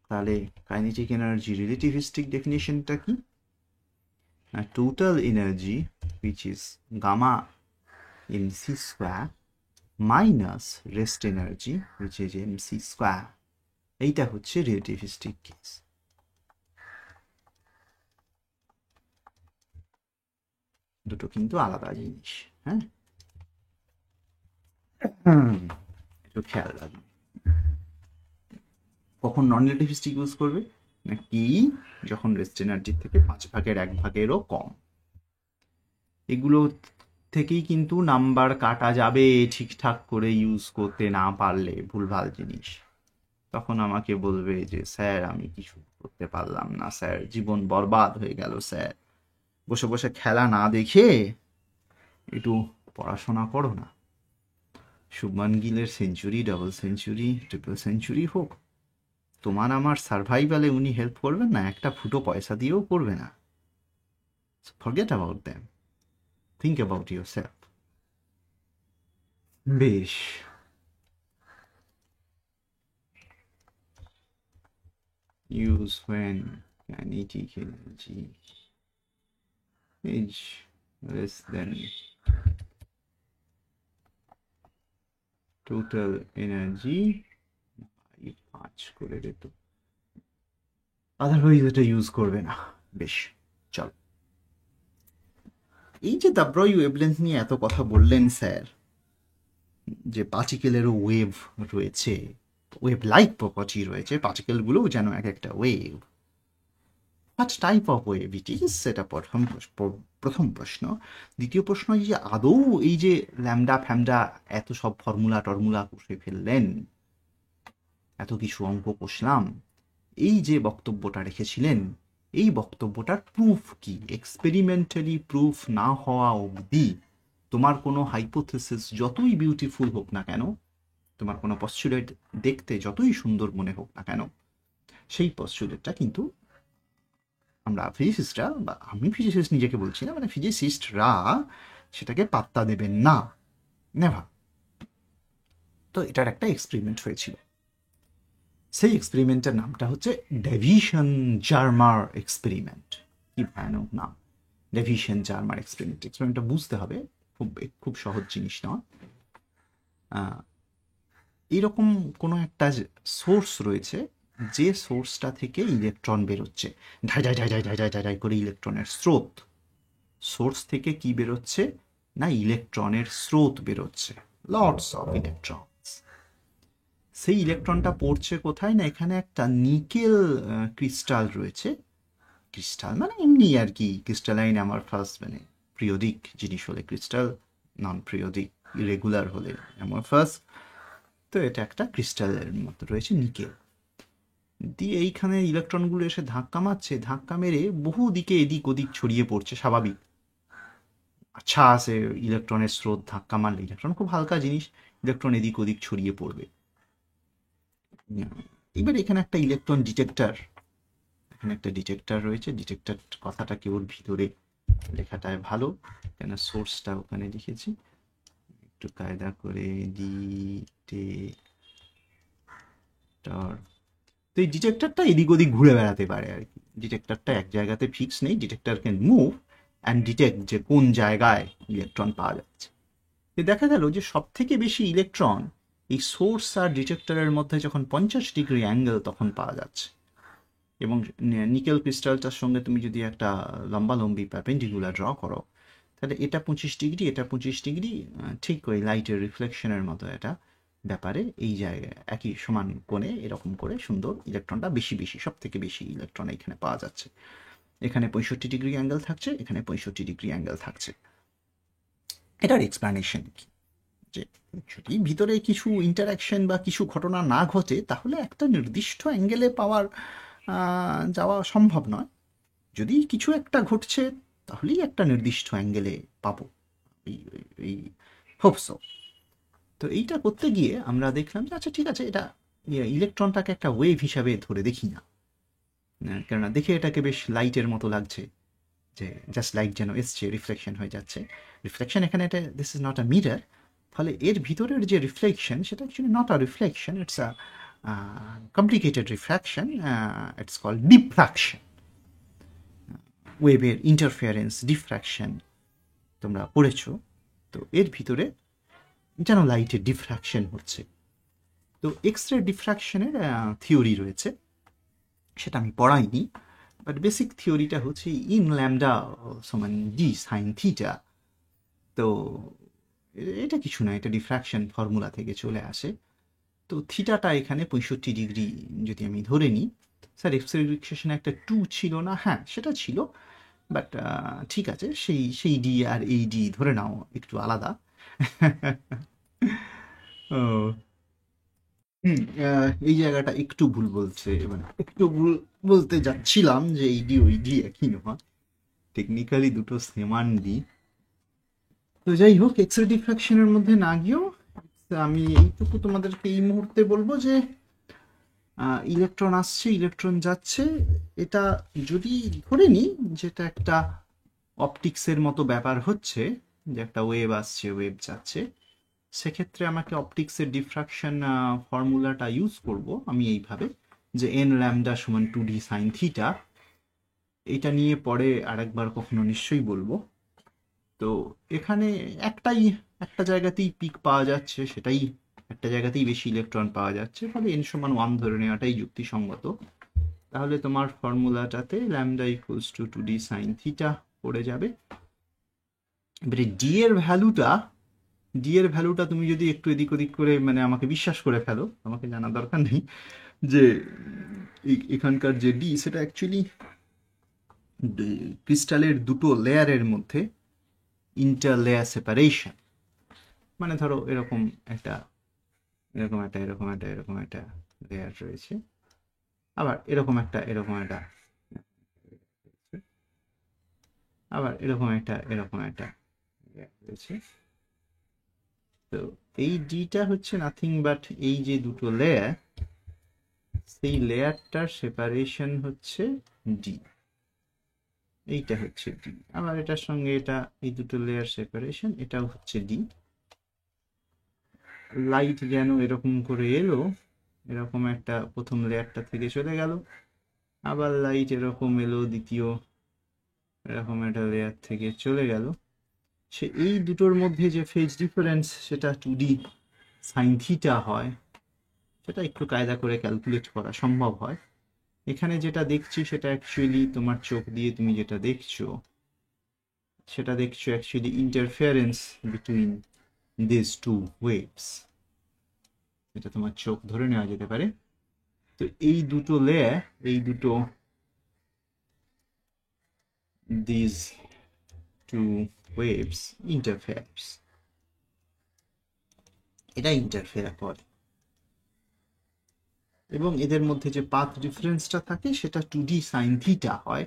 তাহলে কাইনেটিক এনার্জি রিলেটিভিস্টিক ডেফিনেশনটা কি? Total energy which is gamma mc square minus rest energy which is mc square, এইটা হচ্ছে রিলেটিভিস্টিক কেস। দুটো কিন্তু আলাদা জিনিস। হ্যাঁ, একটু খেয়াল রাখবে কখন নন রিলেটিভিস্টিক ইউজ করবে, নাকি যখন রেস্ট এনার্জির থেকে 1/5-1 কম। এগুলো থেকেই কিন্তু নাম্বার কাটা যাবে ঠিকঠাক করে ইউজ করতে না পারলে, ভুলভাল জিনিস। তখন আমাকে বলবে যে স্যার আমি কিছু করতে পারলাম না স্যার, জীবন বরবাদ হয়ে গেল স্যার। বসে বসে খেলা না দেখে একটু পড়াশোনা করো না। শুভমান গিলের century, double century, triple century হোক, তোমার আমার সার্ভাইভালে উনি হেল্প করবেন না, একটা ফুটো পয়সা দিয়েও করবে না। Forget about them, think about your self. বেশ, use when kinetic energy is less than total energy by 5 করে দিত, আদারওয়াইজ এটা ইউজ করবে না। বেশ, চল। এই যে দাব্রয় ওয়েভলেন্থ নিয়ে এত কথা বললেন স্যার, যে পার্টিকেলেরও ওয়েভ রয়েছে, ওয়েভ লাইক প্রপার্টি রয়েছে, পার্টিকেলগুলোও যেন এক একটা wave. What type of wave it is, সেটা প্রথম প্রশ্ন। দ্বিতীয় প্রশ্ন, এই যে আদৌ এই যে ল্যামডা ফ্যামডা এত সব ফর্মুলা টর্মুলা কষে ফেললেন, এত কিছু অঙ্ক কষলাম, এই যে বক্তব্যটা রেখেছিলেন, এই বক্তব্যটার প্রুফ কি? এক্সপেরিমেন্টালি প্রুফ না হওয়া অবধি তোমার কোনো হাইপোথেসিস যতই বিউটিফুল হোক না কেন, তোমার কোনো পস্টুলেট দেখতে যতই সুন্দর মনে হোক না কেন, সেই পস্টুলেটটা কিন্তু আমরা ফিজিসিস্টরা, বা আমি ফিজিসিস্ট নিজেকে বলছি না, মানে ফিজিসিস্টরা সেটাকে পাত্তা দেবেন না, নেভার। তো এটার একটা এক্সপেরিমেন্ট হয়েছিল, সেই এক্সপেরিমেন্টের নামটা হচ্ছে ডেভিশন জার্মার এক্সপেরিমেন্ট। কি ভয়ানক নাম, ডেভিশন জার্মার এক্সপেরিমেন্ট। এক্সপেরিমেন্টটা বুঝতে হবে, খুব সহজ জিনিস নয়। এইরকম কোনো একটা সোর্স রয়েছে, যে সোর্সটা থেকে ইলেকট্রন বেরোচ্ছে, ঢাই ঢাই ঢাই ঢাই ঢাই ঢাই ঢাই করে ইলেকট্রনের স্রোত। সোর্স থেকে কি বেরোচ্ছে না, ইলেকট্রনের স্রোত বেরোচ্ছে, লটস অফ ইলেকট্রনস। সেই ইলেকট্রনটা পড়ছে কোথায় না, এখানে একটা নিকেল ক্রিস্টাল রয়েছে। ক্রিস্টাল মানে এমনি আর কি, ক্রিস্টালাইন আমার ফার্স্ট, মানে পিরিয়ডিক জিনিস হলে ক্রিস্টাল, নন পিরিয়ডিক ইরেগুলার হলে অ্যামরফাস। তো এটা একটা ক্রিস্টালের মতো রয়েছে, নিকেল দিয়ে এইখানে ইলেকট্রনগুলো এসে ধাক্কা মারছে, ধাক্কা মেরে বহু দিকে এদিক ওদিক ছড়িয়ে পড়ছে, স্বাভাবিক। আচ্ছা, আছে ইলেকট্রনের স্রোত, ধাক্কা মারলে ইলেকট্রন খুব হালকা জিনিস, ইলেকট্রন এদিক ওদিক ছড়িয়ে পড়বে। এবার এখানে একটা ইলেকট্রন ডিটেক্টর, এখানে একটা ডিটেক্টর রয়েছে। ডিটেক্টর কথাটা কেবল ভিতরে লেখাটায় ভালো, কেন সোর্সটা ওখানে লিখেছি, একটু কায়দা করে ডিটেক্টর। তো এই ডিটেক্টরটা এদিক ওদিক ঘুরে বেড়াতে পারে আর কি, ডিটেক্টরটা এক জায়গাতে ফিক্স নেই। Detector can move and detect যে কোন জায়গায় ইলেকট্রন পাওয়া যাচ্ছে। দেখা গেল যে সব থেকে বেশি ইলেকট্রন এই সোর্স আর ডিটেক্টরের মধ্যে যখন 50 ডিগ্রি অ্যাঙ্গেল তখন পাওয়া যাচ্ছে। এবং নিকেল ক্রিস্টালটার সঙ্গে তুমি যদি একটা লম্বালম্বি পারপেন্ডিকুলার ড্র করো, তাহলে এটা 25 ডিগ্রি, এটা 25 ডিগ্রি, ঠিক ওই লাইটের রিফ্লেকশনের মতো একটা ব্যাপারে এই জায়গায় একই সমান কোণে এরকম করে সুন্দর ইলেকট্রনটা বেশি বেশি, সব থেকে বেশি ইলেকট্রন এখানে পাওয়া যাচ্ছে। এখানে 65 ডিগ্রি অ্যাঙ্গেল থাকছে, এখানে 65 ডিগ্রি অ্যাঙ্গেল থাকছে। এটার এক্সপ্লানেশন কি, যে যদি ভিতরে কিছু ইন্টারাকশন বা কিছু ঘটনা না ঘটে, তাহলে একটা নির্দিষ্ট অ্যাঙ্গেলে পাওয়ার যাওয়া সম্ভব নয়। যদি কিছু একটা ঘটছে, তাহলেই একটা নির্দিষ্ট অ্যাঙ্গেলে পাবো, এই হোপসো। তো এইটা করতে গিয়ে আমরা দেখলাম যে আচ্ছা ঠিক আছে, এটা ইলেকট্রনটাকে একটা ওয়েভ হিসাবে ধরে দেখি না, কেননা দেখে এটাকে বেশ লাইটের মতো লাগছে, যে জাস্ট লাইট যেন এসছে, রিফ্লেকশন হয়ে যাচ্ছে। রিফ্লেকশন এখানে, এটা this is not a mirror, ফলে এর ভিতরের যে রিফ্লেকশন সেটা actually not a reflection, it's a complicated refraction, it's called diffraction. ওয়েভের ইন্টারফিয়ারেন্স, ডিফ্র্যাকশন তোমরা পড়েছো। তো এর ভিতরে যেন লাইটের ডিফ্র্যাকশন হচ্ছে। তো এক্স রে ডিফ্র্যাকশনের থিওরি রয়েছে, সেটা আমি পড়াইনি, বাট বেসিক থিওরিটা হচ্ছে ইন ল্যামডা সমান ডি সাইন থিটা, তো এটা কিছু না, এটা ডিফ্র্যাকশন ফর্মুলা থেকে চলে আসে। তো থিটাটা এখানে 65 ডিগ্রি যদি আমি ধরে নিই, স্যার এক্সরে ডিফ্রাকশনে একটা 2 ছিল না? হ্যাঁ সেটা ছিল, বাট ঠিক আছে, সেই ডি আর এই ডি ধরে নাও একটু আলাদা। ও এই জায়গাটা একটু ভুল বলছে, মানে একটু ভুল বলতে যাচ্ছিলাম যে এই ডি ওই ডি একই নয়, টেকনিক্যালি দুটো সেমান ডি। তো যাই হোক, এক্স রে ডিফ্রাকশনের মধ্যে না গিয়েও আমি এইটুকু তোমাদেরকে এই মুহূর্তে বলবো যে ইলেকট্রন আসছে, ইলেকট্রন যাচ্ছে, এটা যদি ধরে নিই যেটা একটা অপটিক্সের মতো ব্যাপার হচ্ছে, যে একটা ওয়েভ আসছে ওয়েভ যাচ্ছে, সেক্ষেত্রে আমাকে অপটিক্সের ডিফ্রাকশন ফর্মুলাটা ইউজ করব আমি এইভাবে, যে এন ল্যামডা সমান 2d সাইন থিটা। এইটা নিয়ে পরে আরেকবার কখনো নিশ্চয়ই বলবো। তো এখানে একটা জায়গাতেই পিক পাওয়া যাচ্ছে, সেটাই একটা জায়গাতেই বেশি ইলেকট্রন পাওয়া যাচ্ছে, ফলে এন সমান 1 ধরে নেওয়াটাই যুক্তিসঙ্গত। তাহলে তোমার ফর্মুলাটাতে lambda equals to 2d sine theta পড়ে যাবে। এবারে ডি এর ভ্যালুটা তুমি যদি একটু এদিক ওদিক করে মানে আমাকে বিশ্বাস করে ফেলো, আমাকে জানা দরকার নেই, যে এখানকার যে ডি সেটা অ্যাকচুয়ালি ক্রিস্টালের দুটো লেয়ারের মধ্যে ইন্টার লেয়ার সেপারেশন। মানে ধরো এরকম একটা লেয়ার রয়েছে, আবার এরকম একটা আবার এরকম একটা লেয়ার রয়েছে। তো এই ডিটা হচ্ছে নাথিং বাট এই যে দুটো লেয়ার, সেই লেয়ারটার সেপারেশন হচ্ছে ডি, এইটা হচ্ছে ডি। আবার এটার সঙ্গে এটা, এই দুটো লেয়ার সেপারেশন, এটাও হচ্ছে ডি। লাইট যেন এরকম করে এলো, এরকম একটা প্রথম লেয়ারটা থেকে চলে গেল, আবার লাইট এরকম এলো দ্বিতীয় এরকম একটা লেয়ার থেকে চলে গেল। সে এই দুটোর মধ্যে যে ফেজ ডিফারেন্স সেটা 2d সাইন থিটা হয়, সেটা একটু কায়দা করে ক্যালকুলেট করা সম্ভব হয়। এখানে যেটা দেখছি সেটা অ্যাকচুয়ালি তোমার চোখ দিয়ে তুমি যেটা দেখছো, সেটা দেখছো actually interference between this two waves, এটা তোমার চোখ ধরে নেওয়া যেতে পারে। তো এই দুটো লেয়ার, এই দুটো দিস টু ওয়েভস ইন্টারফেয়ার্স, এটা ইন্টারফেয়ার করে, এবং এদের মধ্যে যে পাথ ডিফারেন্সটা থাকে সেটা 2d সাইন থিটা হয়।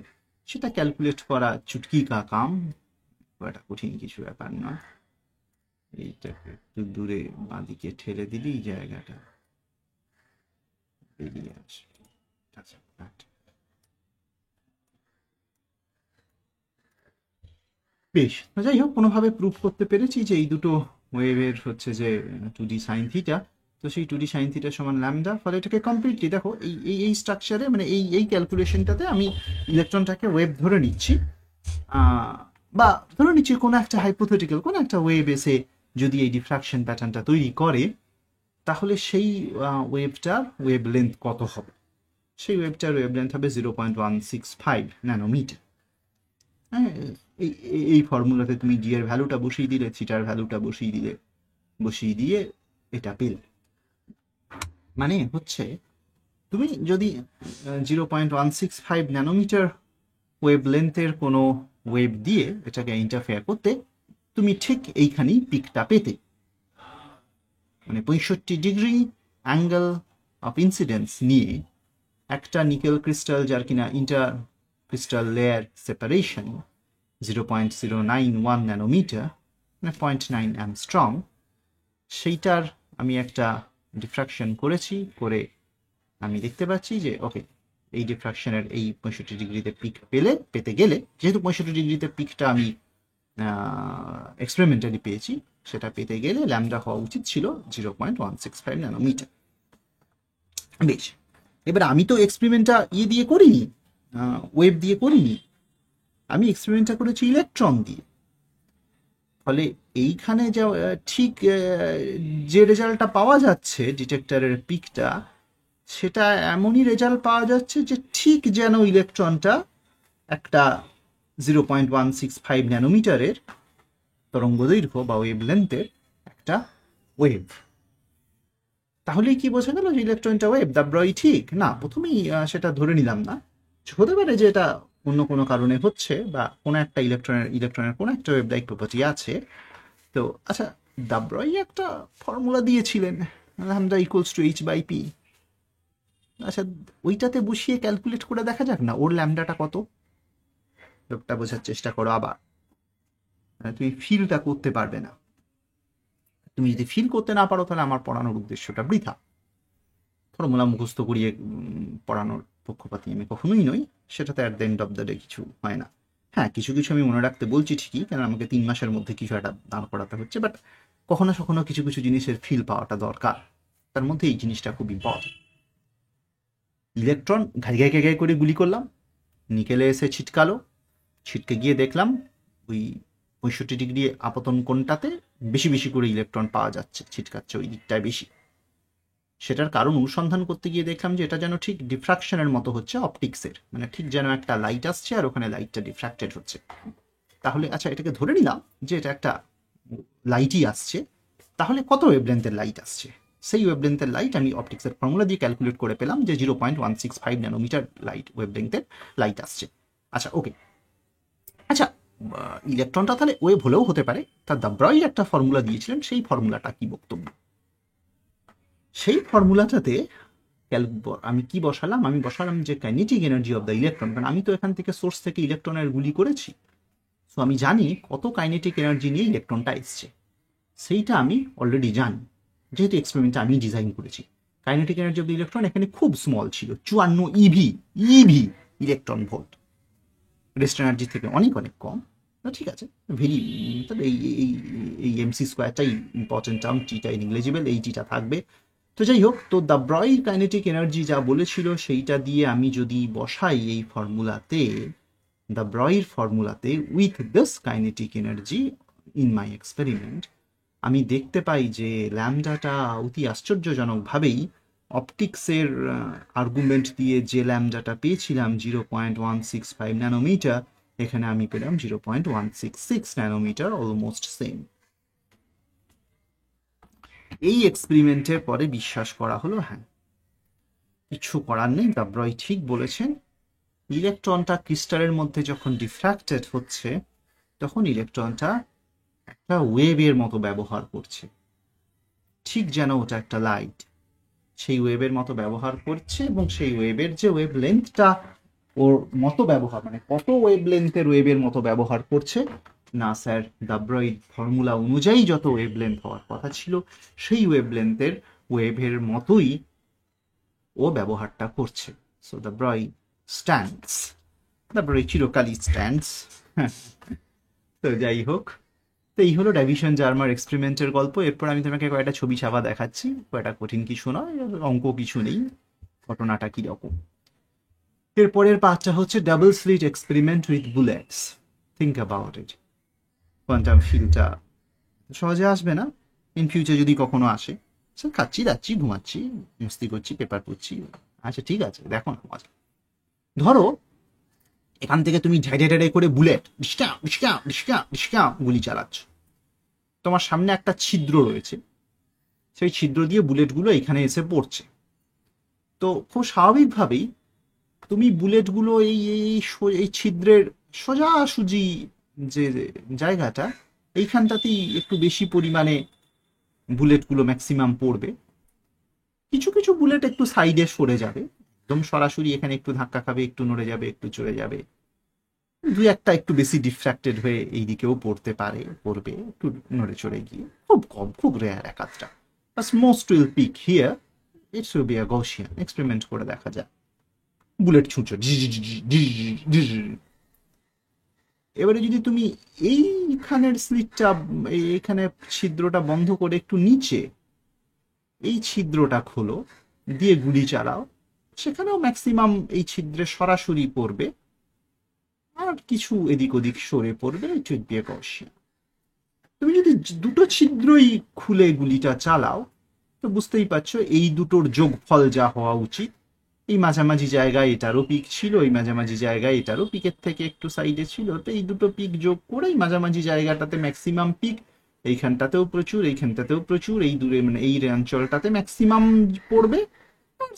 সেটা ক্যালকুলেট করা চুটকি কা কাম, এটা কঠিন কিছু ব্যাপার নয়। এইটাকে একটু দূরে বাঁদিকে ঠেলে দিলেই জায়গাটা বেরিয়ে আসবে। বেশ, যাই হোক, কোনোভাবে প্রুভ করতে পেরেছি যে এই দুটো ওয়েভের হচ্ছে যে 2d সাইন থিটা। তো সেই 2d সাইন থিটা সমান ল্যামডা, ফলে এটাকে কমপ্লিটলি দেখো এই স্ট্রাকচারে, মানে এই ক্যালকুলেশনটাতে আমি ইলেকট্রনটাকে ওয়েভ ধরে নিচ্ছি, বা ধরে নিচ্ছি কোনো একটা হাইপোথেটিক্যাল কোনো একটা ওয়েভ এসে যদি এই ডিফ্রাকশন প্যাটার্নটা তৈরি করে, তাহলে সেই ওয়েভটার ওয়েভ লেন্থ কত হবে? সেই ওয়েভটার ওয়েভ লেন্থ হবে 0.165 ন্যানোমিটার। হ্যাঁ, এই ফর্মুলাতে তুমি জি এর ভ্যালুটা বসিয়ে দিলে, থিটার ভ্যালুটা বসিয়ে দিয়ে এটা পেলে। মানে হচ্ছে তুমি যদি 0.165 ন্যানোমিটার ওয়েভ লেন্থের কোনো ওয়েভ দিয়ে এটাকে ইন্টারফেয়ার করতে, তুমি ঠিক এইখানেই পিকটা পেতে। মানে 65 ডিগ্রি অ্যাঙ্গেল অফ ইনসিডেন্স নিয়ে একটা নিকেল ক্রিস্টাল, যার কিনা inter crystal layer separation 0.091 nanometre, মানে 0.9 অ্যামস্ট্রং, সেইটার আমি একটা ডিফ্রাকশন করেছি, করে আমি দেখতে পাচ্ছি যে ওকে, এই ডিফ্রাকশনের এই 65 ডিগ্রিতে পিক পেতে গেলে, যেহেতু 65 ডিগ্রিতে পিকটা আমি এক্সপেরিমেন্টালি পেয়েছি, সেটা পেতে গেলে ল্যামডা হওয়া উচিত ছিল 0.165 ন্যানোমিটার। বেশ, এবার আমি তো এক্সপেরিমেন্টটা দিয়ে করিনি, ওয়েভ দিয়ে করিনি, আমি এক্সপেরিমেন্টটা করেছি ইলেকট্রন দিয়ে। ফলে এইখানে যা ঠিক যে রেজাল্টটা পাওয়া যাচ্ছে ডিটেক্টরের পিকটা, সেটা এমনই রেজাল্ট পাওয়া যাচ্ছে যে ঠিক যেন ইলেকট্রনটা একটা 0.165 ন্যানোমিটারের তরঙ্গ দৈর্ঘ্য বা ওয়েভ লেন্থের একটা ওয়েভ। তাহলে কি বোঝা গেল যে ইলেকট্রনটা ওয়েভ? দ্য ব্রয় ঠিক না, প্রথমেই সেটা ধরে নিলাম না। হতে পারে যে এটা অন্য কোনো কারণে হচ্ছে, বা কোনো একটা ইলেকট্রনের কোনো একটা ওয়েভ লাইক প্রপার্টি আছে। তো আচ্ছা, দ্য ব্রয় একটা ফর্মুলা দিয়েছিলেন, lambda equals to h by p. আচ্ছা, ওইটাতে বসিয়ে ক্যালকুলেট করে দেখা যাক না ওর ল্যামডাটা কত। লোকটা বোঝার চেষ্টা করো আবার। তুমি ফিলটা করতে পারবে না। তুমি যদি ফিল করতে না পারো তাহলে আমার পড়ানোর উদ্দেশ্যটা বৃথা। ফর্মুলা মুখস্থ করিয়ে পড়ানোর পক্ষপাতী আমি কখনোই নই, সেটাতে at the end of the day কিছু হয় না। হ্যাঁ, কিছু কিছু আমি মনে রাখতে বলছি ঠিকই, কারণ আমাকে 3 মাসের মধ্যে কিছু একটা দাঁড় করাতে হচ্ছে, বাট কখনো কখনো কিছু কিছু জিনিসের ফিল পাওয়াটা দরকার। তার মধ্যে এই জিনিসটা খুব ইম্পর্টেন্ট। ইলেকট্রন ঘাই ঘাই ঘাই করে গুলি করলাম, নিকেলে এসে ছিটকালো, ছিটকে গিয়ে দেখলাম ওই 65 ডিগ্রি আপতন কোণটাতে বেশি বেশি করে ইলেকট্রন পাওয়া যাচ্ছে, ছিটকাচ্ছে ওই দিকটায় বেশি। সেটার কারণ অনুসন্ধান করতে গিয়ে দেখলাম যে এটা যেন ঠিক ডিফ্রাকশনের মতো হচ্ছে অপটিক্সের, মানে ঠিক যেন একটা লাইট আসছে আর ওখানে লাইটটা ডিফ্রাক্টেড হচ্ছে। তাহলে আচ্ছা, এটাকে ধরে নিলাম যে এটা একটা লাইটই আসছে, তাহলে কত ওয়েভলেন্থের লাইট আসছে? সেই ওয়েভলেন্থের লাইট আমি অপটিক্সের ফর্মুলা দিয়ে ক্যালকুলেট করে পেলাম যে 0.165 ন্যানোমিটার লাইট ওয়েভলেন্থের লাইট আসছে। আচ্ছা, ওকে। আচ্ছা, ইলেকট্রনটা তাহলে ওয়েভ হলেও হতে পারে, তার দ্য ব্রয় একটা ফর্মুলা দিয়েছিলেন, সেই ফর্মুলাটা কি বক্তব্য? সেই ফর্মুলাটাতে আমি কি বসালাম? আমি বসালাম যে kinetic energy of the electron, কারণ আমি তো এখান থেকে সোর্স থেকে ইলেকট্রনের গুলি করেছি, সো আমি জানি কত কাইনেটিক এনার্জি নিয়ে ইলেকট্রনটা এসছে, সেইটা আমি অলরেডি জানি, যেহেতু এক্সপেরিমেন্টটা আমি ডিজাইন করেছি। Kinetic energy of the electron এখানে খুব স্মল ছিল, 54 EV electron volt, rest energy থেকে অনেক অনেক কম। ঠিক আছে, ভেরি, তাহলে এই এমসি স্কোয়ারটাই ইম্পর্টেন্ট টার্ম, টিটা ইনগ্লিজিবল, এই টিটা থাকবে। তো যাই হোক, তো দ্য ব্রয় কাইনেটিক এনার্জি যা বলেছিল সেইটা দিয়ে আমি যদি বসাই এই ফর্মুলাতে, দ্য ব্রয়ের ফর্মুলাতে, with this kinetic energy in my experiment, আমি দেখতে পাই যে ল্যামডাটা অতি আশ্চর্যজনকভাবেই অপটিক্সের আর্গুমেন্ট দিয়ে যে ল্যামডাটা পেয়েছিলাম 0.165 ন্যানোমিটার, এখানে আমি পেলাম 0.166 ন্যানোমিটার, অলমোস্ট সেম। এই এক্সপেরিমেন্টের পরে বিশ্বাস করা হলো হ্যাঁ, কিছু করার নেই, দ্য ব্রয় ঠিক বলেছেন। ইলেকট্রনটা ক্রিস্টালের মধ্যে যখন ডিফ্র্যাক্টেড হচ্ছে তখন ইলেকট্রনটা একটা ওয়েভের মতো ব্যবহার করছে, ঠিক যেন ওটা একটা লাইট, সেই ওয়েভের মতো ব্যবহার করছে, এবং সেই ওয়েভের যে ওয়েভ লেন্থটা ওর মতো ব্যবহার, মানে কত ওয়েভ লেন্থের ওয়েভের মতো ব্যবহার করছে না স্যার, দ্য ব্রয় ফর্মুলা অনুযায়ী যত ওয়েভ লেন্থ হওয়ার কথা ছিল সেই ওয়েভ লেন্থের ওয়েভের মতোই ও ব্যবহারটা করছে। So de Broglie stands, de Broglie চিরকালই স্ট্যান্ডস। তো যাই হোক, তো এই হলো ডেভিশন জার্মার এক্সপেরিমেন্টের গল্প। এরপর আমি তোমাকে কয়েকটা ছবি ছাপা দেখাচ্ছি, কয়েকটা কঠিন কিছু নয়, অঙ্ক কিছু নেই, ঘটনাটা কিরকম। এরপরের পাঁচটা হচ্ছে double slit experiment with bullets. Think about it. Quantum ফিল্ডটা সহজে আসবে না, ইন ফিউচার যদি কখনো আসে। খাচ্ছি, যাচ্ছি, ঘুমাচ্ছি, মস্তি করছি, পেপার পড়ছি, আচ্ছা ঠিক আছে, দেখো না মজা। ধরো এখান থেকে তুমি ঢাই ঢাই ঢাই করে বুলেট গুলি চালাচ্ছ, তোমার সামনে একটা ছিদ্র রয়েছে, সেই ছিদ্র দিয়ে বুলেটগুলো এখানে এসে পড়ছে। তো খুব স্বাভাবিকভাবেই তুমি বুলেটগুলো এই ছিদ্রের সোজাসুজি যে জায়গাটা, এইখানটাতেই একটু বেশি পরিমাণে বুলেটগুলো ম্যাক্সিমাম পড়বে। কিছু কিছু বুলেট একটু সাইডে সরে যাবে, একদম সরাসরি এখানে একটু ধাক্কা খাবে, একটু নড়ে যাবে, একটু চলে যাবে। দুই একটা একটু বেশি ডিফ্র্যাক্টেড হয়ে এই দিকেও পড়বে একটু নড়ে চড়ে গিয়ে, খুব কম, খুব রেয়ার এক আধটা। বাস most will peak here, it's will be a Gaussian. Experiment করে দেখা যায়, বুলেট ছুঁচো, এবারে যদি তুমি এইখানের স্লিটটা, এইখানে ছিদ্রটা বন্ধ করে একটু নিচে এই ছিদ্রটা খোলো, দিয়ে গুলি চালাও, সেখানেও ম্যাক্সিমাম এই ছিদ্রে সরাসরি পড়বে, আর কিছু এদিক ওদিক সরে পড়বে, ইট উইল বি আ গৌসিয়ান। তুমি যদি দুটো ছিদ্রই খুলে গুলিটা চালাও তো বুঝতেই পারছো এই দুটোর যোগফল যা হওয়া উচিত এই মাঝামাঝি জায়গায় এটারও পিক ছিল, এই মাঝামাঝি জায়গায় এটারও পিকের থেকে একটু সাইডে ছিল, তো এই দুটো পিক যোগ করে এই মাঝামাঝি জায়গাটাতে ম্যাক্সিমাম পিক, এইখানটাতেও প্রচুর, এইখানটাতেও প্রচুর, এই দূরে মানে এই অঞ্চলটাতে ম্যাক্সিমাম পড়বে,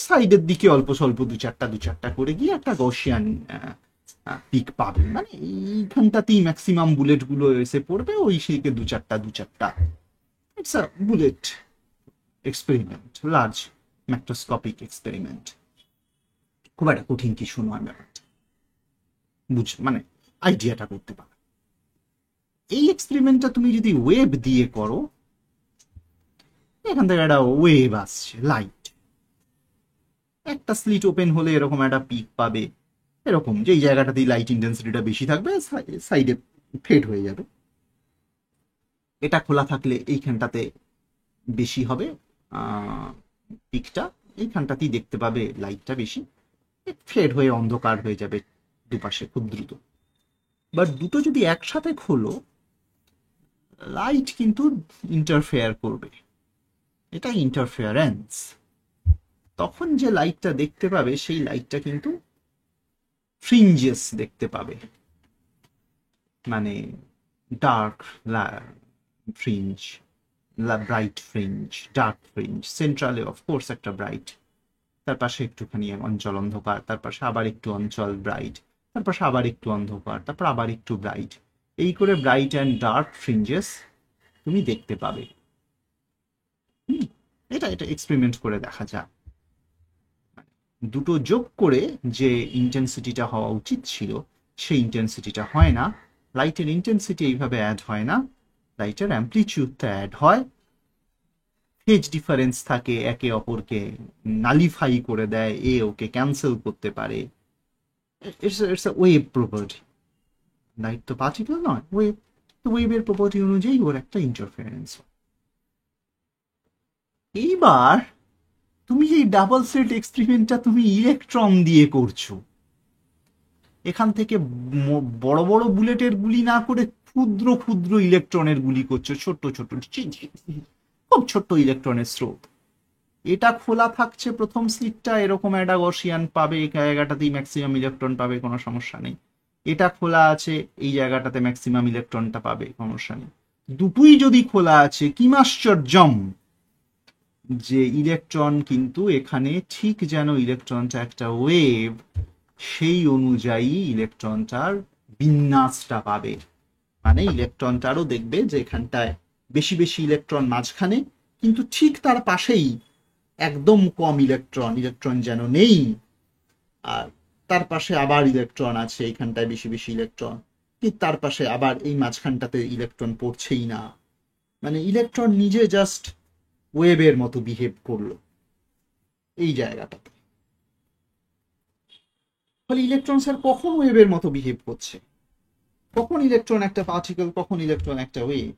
সাইডের দিকে অল্প স্বল্প দু চারটা করে গিয়ে একটা গসিয়ান পিক পাবে, মানে এইখানটাতেই ম্যাক্সিমাম বুলেট গুলো এসে পড়বে, ওই সেইকে দু চারটা। It's a bullet experiment, large macroscopic experiment, খুব একটা কঠিন কিছু নয় ব্যাপারটা, মানে আইডিয়াটা করতে পারো। এই এক্সপেরিমেন্টটা তুমি যদি ওয়েব দিয়ে করো, এখান থেকে একটা ওয়েভ আসছে, লাইট, একটা স্লিট ওপেন হলে এরকম একটা পিক পাবে, এরকম যেই জায়গাটাতেই লাইট ইন্টেন্সিটিটা বেশি থাকবে সাইডে ফেড হয়ে যাবে। এটা খোলা থাকলে এইখানটাতে বেশি হবে পিকটা, এইখানটাতেই দেখতে পাবে লাইটটা বেশি, ফেড হয়ে অন্ধকার হয়ে যাবে দুপাশে খুব দ্রুত। বাট দুটো যদি একসাথে খোলো, লাইট কিন্তু ইন্টারফেয়ার করবে, এটা ইন্টারফেয়ারেন্স। তখন যে লাইটটা দেখতে পাবে সেই লাইটটা কিন্তু ফ্রিঞ্জেস দেখতে পাবে, মানে dark fringe, bright fringe, dark fringe, সেন্ট্রালে অফকোর্স একটা ব্রাইট, তার পাশে একটুখানি অঞ্চল অন্ধকার, তার পাশে আবার একটু অঞ্চল ব্রাইট, তার পাশে আবার একটু অন্ধকার, তারপর আবার একটু ব্রাইট, এই করে ব্রাইট অ্যান্ড ডার্ক ফ্রিঞ্জেস তুমি দেখতে পাবে। এটা এক্সপেরিমেন্ট করে দেখা যাক। দুটো যোগ করে যে ইন্টেন্সিটিটা হওয়া উচিত ছিল সেই ইন্টেন্সিটিটা হয় না, লাইটের ইন্টেন্সিটি এইভাবে অ্যাড হয় না, লাইটের অ্যাম্পলিটিউডটা অ্যাড হয়, ফেজ ডিফারেন্স থাকে, একে অপরকে নালিফাই করে দেয়, এ ওকে ক্যান্সেল করতে পারে। It's a wave property, light তো পার্টিকেল নয়, ওয়েভ, তো ওয়েভের প্রপার্টি অনুযায়ী ওর একটা ইন্টারফারেন্স। এইবার তুমি এই ডাবল স্লিট এক্সপেরিমেন্টটা তুমি ইলেকট্রন দিয়ে করছো, এখান থেকে বড় বড় বুলেটের গুলি না করে ক্ষুদ্র ক্ষুদ্র ইলেকট্রনের গুলি করছো, ছোট্ট ছোট্ট খুব ছোট্ট ইলেকট্রনের স্রোত। এটা খোলা থাকছে প্রথম স্লিটটা, এরকম একটা গসিয়ান পাবে, এই জায়গাটাতেই ম্যাক্সিমাম ইলেকট্রন পাবে, কোনো সমস্যা নেই। এটা খোলা আছে, এই জায়গাটাতে ম্যাক্সিমাম ইলেকট্রনটা পাবে, সমস্যা নেই। দুটোই যদি খোলা আছে, কিমাশ্চর্যম, যে ইলেকট্রন কিন্তু এখানে ঠিক যেন ইলেকট্রনটা একটা ওয়েভ, সেই অনুযায়ী ইলেকট্রনটার বিন্যাসটা পাবে, মানে ইলেকট্রনটারও দেখবে যে এখানটায় বেশি বেশি ইলেকট্রন মাঝখানে, কিন্তু ঠিক তার পাশেই একদম কম ইলেকট্রন যেন নেই, আর তার পাশে আবার ইলেকট্রন আছে, এইখানটায় বেশি বেশি ইলেকট্রন, ঠিক তার পাশে আবার এই মাঝখানটাতে ইলেকট্রন পড়ছেই না, মানে ইলেকট্রন নিজে জাস্ট ওয়েবের মতো বিহেভ করলো এই জায়গাটাতে। ফলে ইলেকট্রন স্যার কখন ওয়েবের মতো বিহেভ করছে, কখন ইলেকট্রন একটা পার্টিকেল, কখন ইলেকট্রন একটা ওয়েভ,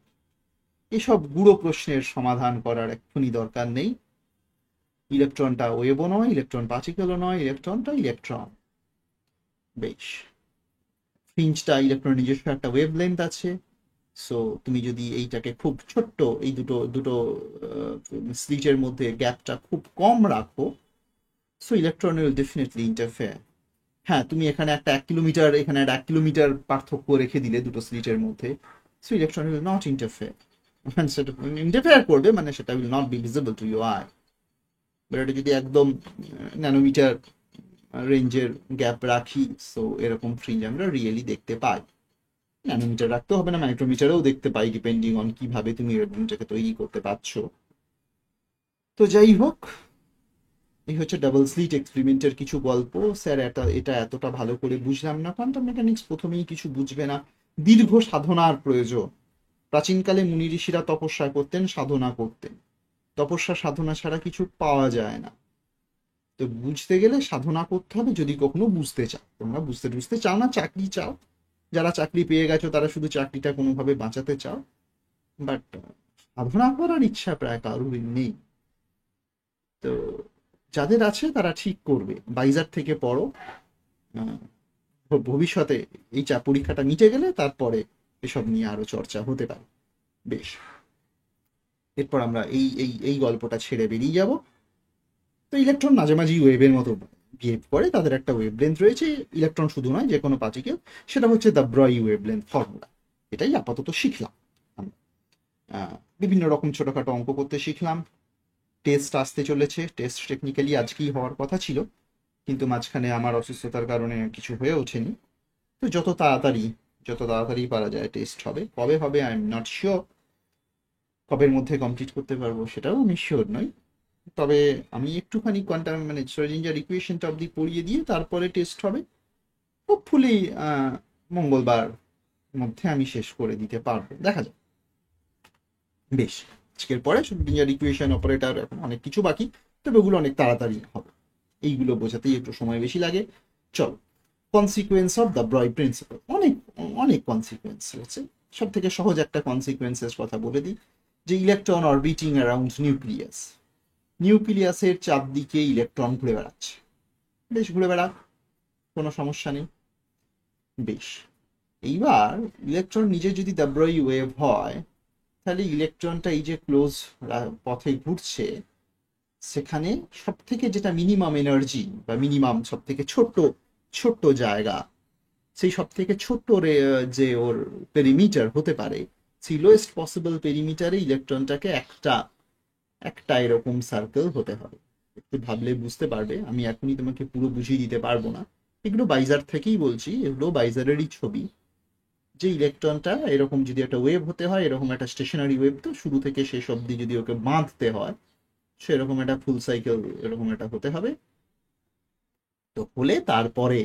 এসব গুঁড়ো প্রশ্নের সমাধান করার এক্ষুনি দরকার নেই। ইলেকট্রনটা ওয়েবও নয়, ইলেকট্রন পার্টিকেলও নয়, ইলেকট্রনটা ইলেকট্রন। বেশ, ফ্রিঞ্জটা ইলেকট্রন নিজস্ব একটা ওয়েভ লেন্থ আছে, সো তুমি যদি এইটাকে খুব ছোট্ট, এই দুটো দুটো স্লিটের মধ্যে গ্যাপটা খুব কম রাখো, so electron will definitely interfere. হ্যাঁ, তুমি এখানে একটা 1 কিলোমিটার, এখানে একটা 1 কিলোমিটার পার্থক্য রেখে দিলে দুটো স্লিটের মধ্যে, so electron will not interfere, সেটা ইন্টারফেয়ার করবে, মানে সেটা will not be visible to your I. এটা যদি একদম ন্যানোমিটার রেঞ্জের গ্যাপ রাখি, সো এরকম ফ্রিঞ্জ আমরা রিয়েলি দেখতে পাই। ন্যানোমিটার রাখতে হবে না, মাইক্রোমিটারেও দেখতে পাই, ডিপেন্ডিং অন কিভাবে তুমি এটাকে তৈরি করতে পারছো। তো যাই হোক, এই হচ্ছে ডাবল স্লিট এক্সপেরিমেন্টের কিছু গল্প। স্যার এটা এতটা ভালো করে বুঝলাম না, কোয়ান্টাম মেকানিক্স প্রথমেই কিছু বুঝবে না, দীর্ঘ সাধনার প্রয়োজন। প্রাচীনকালে মুনি ঋষিরা তপস্যা করতেন, সাধনা করতেন, তপস্যা সাধনা ছাড়া কিছু পাওয়া যায় না। তো বুঝতে গেলে সাধনা করতে হবে, যদি কখনো বুঝতে চাও। তোমরা বুঝতে চাও না, চাকরি চাও, যারা চাকরি পেয়ে গেছো তারা শুধু চাকরিটা কোনোভাবে বাঁচাতে চাও, বাট সাধনা করার ইচ্ছা প্রায় কারোর নেই। তো যাদের আছে তারা ঠিক করবে, বাইজার থেকে পড়ো, ভবিষ্যতে এই পরীক্ষাটা মিটে গেলে তারপরে এসব নিয়ে আরো চর্চা হতে পারে। বেশ, এরপর আমরা এই এই এই গল্পটা ছেড়ে বেরিয়ে যাব। তো ইলেকট্রন মাঝে মাঝেই ওয়েভের মতো বিহেভ করে তাদের একটা ওয়েভলেন্থ রয়েছে, ইলেকট্রন শুধু নয় যে কোনো পার্টিকেল, সেটা হচ্ছে দ্য ব্রয় ওয়েভলেন্থ ফর্মুলা। এটাই আপাতত শিখলাম আমরা। বিভিন্ন রকম ছোটখাটো অঙ্ক করতে শিখলাম। টেস্ট আসতে চলেছে, টেস্ট টেকনিক্যালি আজকেই হওয়ার কথা ছিল, কিন্তু মাঝখানে আমার অসুস্থতার কারণে কিছু হয়ে ওঠেনি। তো যত তাড়াতাড়ি পারা যায় টেস্ট হবে। কবে হবে আই এম নট শিওর, কবের মধ্যে কমপ্লিট করতে পারবো সেটাও আমি শিওর নই। তবে আমি একটুখানি কোয়ান্টাম মানে শ্রোডিঞ্জার ইকুয়েশনটা অবধি পড়িয়ে দিয়ে তারপরে টেস্ট হবে। হোপফুলি মঙ্গলবার মধ্যে আমি শেষ করে দিতে পারবো, দেখা যাক। বেশ, আজকের পরে শ্রোডিঞ্জার ইকুয়েশন, অপারেটর, এখন অনেক কিছু বাকি, তবে ওগুলো অনেক তাড়াতাড়ি হবে। এইগুলো বোঝাতেই একটু সময় বেশি লাগে। চলো, কনসিকুয়েন্স অফ দ্য ব্রয় প্রিন্সিপাল। অনেক অনেক কনসিকুয়েন্স রয়েছে। সব থেকে সহজ একটা কনসিকুয়েন্সের কথা বলে দিই, যে ইলেকট্রন অরবিটিং অ্যারাউন্ড নিউক্লিয়াস। নিউক্লিয়াসের চারদিকে ইলেকট্রন ঘুরে বেড়াচ্ছে। বেশ, ঘুরে বেড়াক, কোনো সমস্যা নেই। বেশ, এইবার ইলেকট্রন নিজে যদি দ্য ব্রয় ওয়েভ হয়, তাহলে ইলেকট্রনটা এই যে ক্লোজ পথে ঘুরছে, সেখানে সব থেকে যেটা মিনিমাম এনার্জি বা মিনিমাম সব থেকে ছোট্ট ছোট্ট জায়গা, সেই সব থেকে ছোট্ট যে ওর পেরিমিটার হতে পারে, সেই লোয়েস্ট পসিবল পেরিমিটারে ইলেকট্রনটাকে একটা একটা এরকম সার্কেল হতে হবে। একটু ভাবলে বুঝতে পারবে, আমি এখনই তোমাকে পুরো বুঝিয়ে দিতে পারবো না। এগুলো বাইজার থেকেই বলছি, এগুলো বাইজারেরই ছবি। যে ইলেকট্রনটা এরকম যদি একটা ওয়েভ হতে হয়, এরকম একটা স্টেশনারি ওয়েভ, তো শুরু থেকে শেষ অবধি যদি ওকে বাঁধতে হয়, সেরকম একটা ফুল সাইকেল এরকম একটা হতে হবে। তো হলে তারপরে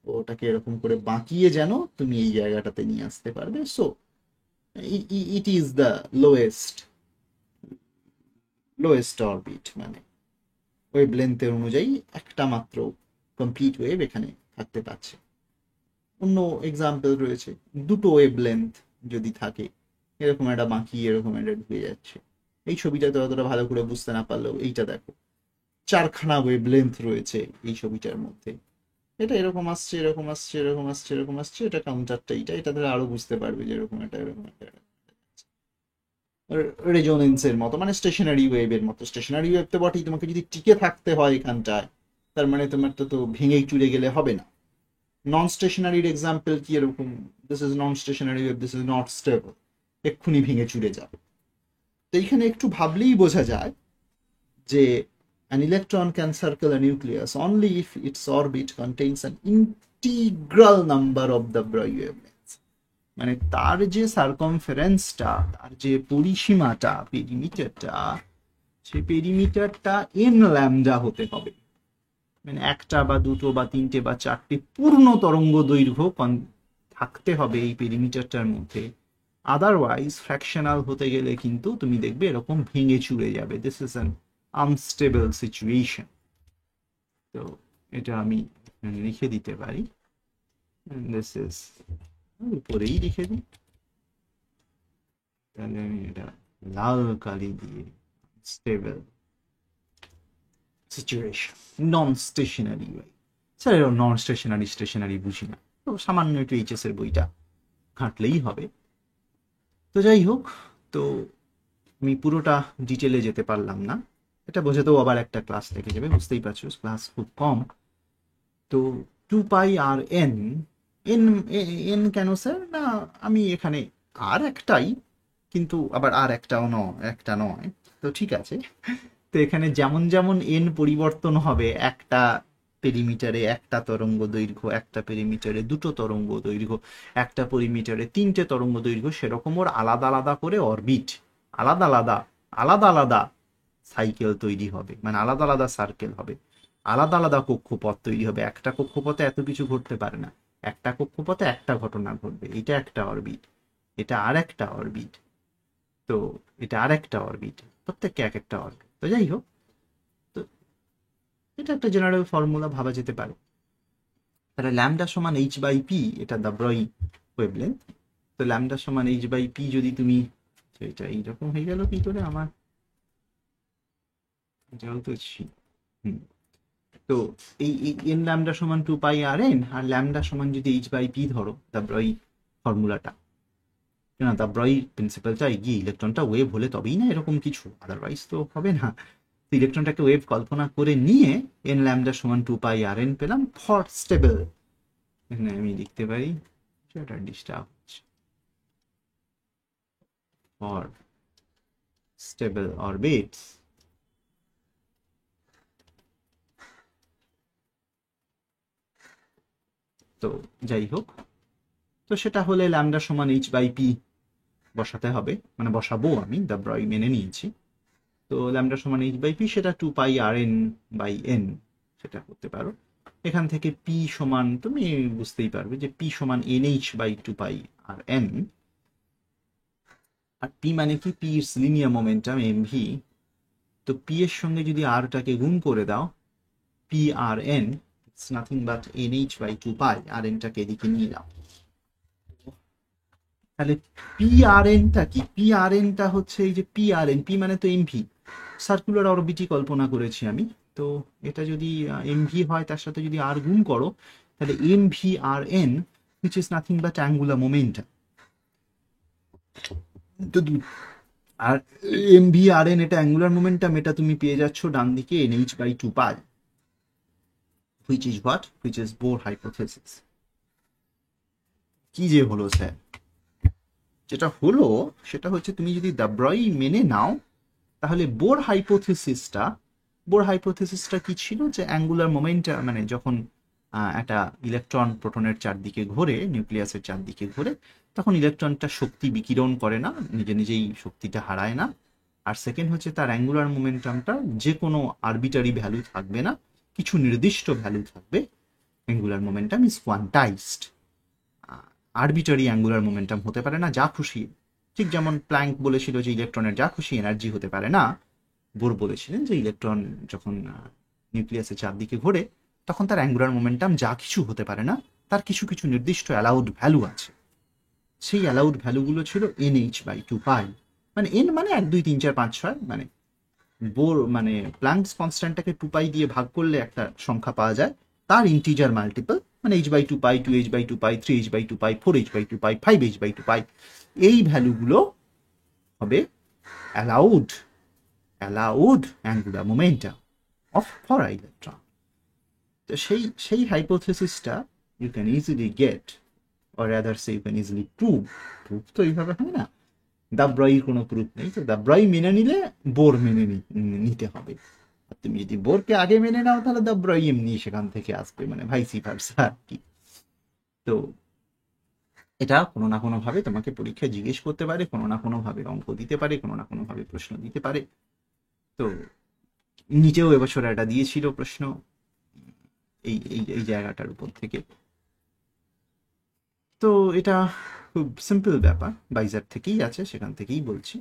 ওটাকে এরকম করে বাঁকিয়ে যেন তুমি এই জায়গাটাতে নিয়ে আসতে পারবে। So it is the lowest lowest orbit, মানে ওয়েভ লেন্থের অনুযায়ী একটা মাত্র কমপ্লিট ওয়েভ এখানে থাকতে পারছে। অন্য এক্সাম্পল রয়েছে, দুটো ওয়েভ লেন্থ যদি থাকে, এরকম একটা বাঁকি এরকম একটা ঢুকে যাচ্ছে। এই ছবিটা তো অতটা ভালো করে বুঝতে না পারলেও এইটা দেখো, চারখানা ওয়েভ লেন্থ রয়েছে এই ছবিটার মধ্যে। এটা এরকম আসছে, এরকম আসছে, এরকম আসছে, এরকম আসছে, এটা কাউন্টারটা এটা তাহলে আরো বুঝতে পারবে যে এরকম একটা এরকম একটা রেজোনেন্সের মতো, মানে স্টেশনারি ওয়েভের মতো। স্টেশনারি ওয়েভ তো বটেই, তোমাকে যদি টিকে থাকতে হয় এখানটায়, তার মানে তোমার তো ভেঙেই চুরে গেলে হবে না। নন স্টেশনারির এক্সাম্পল কি এরকম, this is non stationary wave, this is not stable, এক্ষুনি ভেঙে চুরে যাবে। তো এইখানে একটু ভাবলেই বোঝা যায় যে an electron can circle a nucleus only if its orbit contains an integral number of the Broglie wavelengths। মানে তার যে সার্কমফারেন্সটা, তার যে পরিসীমাটা, পেরিমিটারটা, সেই পেরিমিটারটা n ল্যামডা হতে হবে। মানে একটা বা দুটো বা তিনটে বা চারটে পূর্ণ তরঙ্গ দৈর্ঘ্য থাকতে হবে এই পেরিমিটারটার মধ্যে। আদারওয়াইজ ফ্র্যাকশনাল হতে গেলে কিন্তু তুমি দেখবে এরকম ভেঙে চুরে যাবে। This is an unstable situation. তো এটা আমি লিখে দিতে পারি, দিস ইজ, উপরেই লিখে দিই, তাহলে আমি এটা লাল কালি দিয়ে, স্টেবল সিচুয়েশন, নন স্টেশনারি ওয়ে। স্যার এরকম নন স্টেশনারি স্টেশনারি বুঝি না, তো সামান্য একটু এইচএস এর বইটা ঘাঁটলেই হবে। তো যাই হোক, তো আমি পুরোটা ডিটেলে যেতে পারলাম না, এটা বোঝাতেও আবার একটা ক্লাস থেকে যাবে, বুঝতেই পারছো ক্লাস খুব কম। তো 2 পাই আর এন, এন এন কেন স্যার? না, আমি এখানে আর একটাই, কিন্তু আবার আর একটাও একটা নয়, তো ঠিক আছে। তো এখানে যেমন যেমন এন পরিবর্তন হবে, একটা পেরিমিটারে একটা তরঙ্গ দৈর্ঘ্য, একটা পেরিমিটারে দুটো তরঙ্গ দৈর্ঘ্য, একটা পেরিমিটারে তিনটে তরঙ্গ দৈর্ঘ্য, সেরকম ওর আলাদা আলাদা করে অরবিট, আলাদা আলাদা আলাদা আলাদা সাইকেল তৈরি হবে, মানে আলাদা আলাদা সার্কেল হবে, আলাদা আলাদা কক্ষপথ তৈরি হবে। একটা কক্ষপথে এত কিছু ঘটতে পারে না, একটা কক্ষপথে একটা ঘটনা ঘটবে। এটা একটা অরবিট, এটা আর একটা অরবিট, তো এটা আর একটা অরবিট, প্রত্যেককে এক একটা অরবিট। তো যাই হোক, তো এটা একটা জেনারেল ফর্মুলা ভাবা যেতে পারে। তাহলে ল্যামডা সমান এইচ বাই পি, এটা দ্য ব্রয় ওয়েভলেন্থ। তো ল্যামডা সমান এইচ বাই পি যদি তুমি, এটা এইরকম হয়ে গেল কি করে আমার, এটাও তো তো এই এন ল্যামডা সমান 2 পাই আর এন, আর ল্যামডা সমান যদি এইচ বাই পি ধরো, দ্য ব্রয় ফর্মুলাটা, না দ্য ব্রয় প্রিন্সিপালটা এগিয়ে ইলেকট্রনটা ওয়েভ হলে তবেই না এরকম কিছু, আদারওয়াইজ তো হবে না। ইলেকট্রনটাকে ওয়েভ কল্পনা করে নিয়ে এন ল্যামডা সমান 2πRn পেলাম ফর স্টেবল। এখানে আমি লিখতে পারি সেটা ডিস্টার্ব হচ্ছে, ফর স্টেবল অরবিটস। তো যাই হোক, তো সেটা হলে ল্যামডা সমান h/p বসাতে হবে, মানে বসাবো, আমি দ্য ব্রয় মেনে নিয়েছি। তো ল্যামডা সমান h/p, সেটা 2πRn/n সেটা করতে পারো। এখান থেকে p সমান, তুমি বুঝতেই পারবে যে p সমান nh/2πRn। আর p মানে কি? p it's linear momentum mv। তো p এর সঙ্গে যদি rটাকে গুণ করে দাও, prn it's nothing but nh/2π, rnটাকে এদিকে নিয়ে নাও। তাহলে পিআরএনটা কি? পিআরএনটা হচ্ছে এই যে পিআরএন, পি মানে তো এমভি, সার্কুলার অরবিটি কল্পনা করেছি আমি। তো এটা যদি এমভি হয়, তার সাথে যদি আর গুণ করো, তাহলে m v r n which is nothing but angular momentum. তো আর এমভি আর এন এটা অ্যাঙ্গুলার মোমেন্টাম, এটা তুমি পেয়ে যাচ্ছ ডান দিকে nh/2π, which is what? Which is Bohr hypothesis. কি যে হলো স্যার? যেটা হলো সেটা হচ্ছে, তুমি যদি দ্য ব্রয় মেনে নাও, তাহলে বোর হাইপোথেসিসটা কি ছিল? যে অ্যাঙ্গুলার মোমেন্টা, মানে যখন একটা ইলেকট্রন প্রোটনের চারদিকে ঘোরে, নিউক্লিয়াসের চারদিকে ঘোরে, তখন ইলেকট্রনটা শক্তি বিকিরণ করে না, নিজে নিজেই শক্তিটা হারায় না। আর সেকেন্ড হচ্ছে, তার অ্যাঙ্গুলার মোমেন্টামটা যে কোনো আরবিটারি ভ্যালু থাকবে না, কিছু নির্দিষ্ট ভ্যালু থাকবে। Angular momentum is quantised, arbitrary angular momentum হতে পারে না যা খুশি। ঠিক যেমন প্ল্যাঙ্ক বলেছিল যে ইলেকট্রনের যা খুশি এনার্জি হতে পারে না, বোর বলেছিলেন যে ইলেকট্রন যখন নিউক্লিয়াসের চারদিকে ঘোরে, তখন তার অ্যাঙ্গুলার মোমেন্টাম যা কিছু হতে পারে না, তার কিছু কিছু নির্দিষ্ট অ্যালাউড ভ্যালু আছে। সেই অ্যালাউড ভ্যালুগুলো ছিল nh/2π, মানে n মানে 1 2 3 4 5 6, মানে বোর মানে প্ল্যাঙ্কস কনস্ট্যান্টটাকে 2π দিয়ে ভাগ করলে একটা সংখ্যা পাওয়া যায়, তার ইন্টিজার মাল্টিপল, মানে h/2π, 2h/2π, 3h/2π, 4h/2π, 5h/2π, এই ভ্যালুগুলো হবে allowed angular momentum of for electron. তো সেই হাইপোথেসিসটা you can easily get, or rather say you can easily prove. তো এইভাবে হয় না, দ্য ব্রয়ের কোনো প্রুফ নেই। তো দ্য ব্রয় মেনে নিলে বোর মেনে নিতে হবে। আর তুমি যদি বোরকে আগে মেনে নাও, তাহলে দ্য ব্রয় এমনি সেখান থেকে আসবে, মানে ভাইসি ভার্সা আর কি। তো এটা কোনো না কোনো ভাবে তোমাকে পরীক্ষায় জিজ্ঞেস করতে পারে, কোনো না কোনো ভাবে অঙ্ক দিতে পারে, কোনো না কোনো ভাবে প্রশ্ন দিতে পারে। তো নিচেও এবছর একটা দিয়েছিল প্রশ্ন এই এই এই জায়গাটার উপর থেকে। তো এটা খুব সিম্পল ব্যাপার, বাইজার থেকেই আছে, সেখান থেকেই বলছি।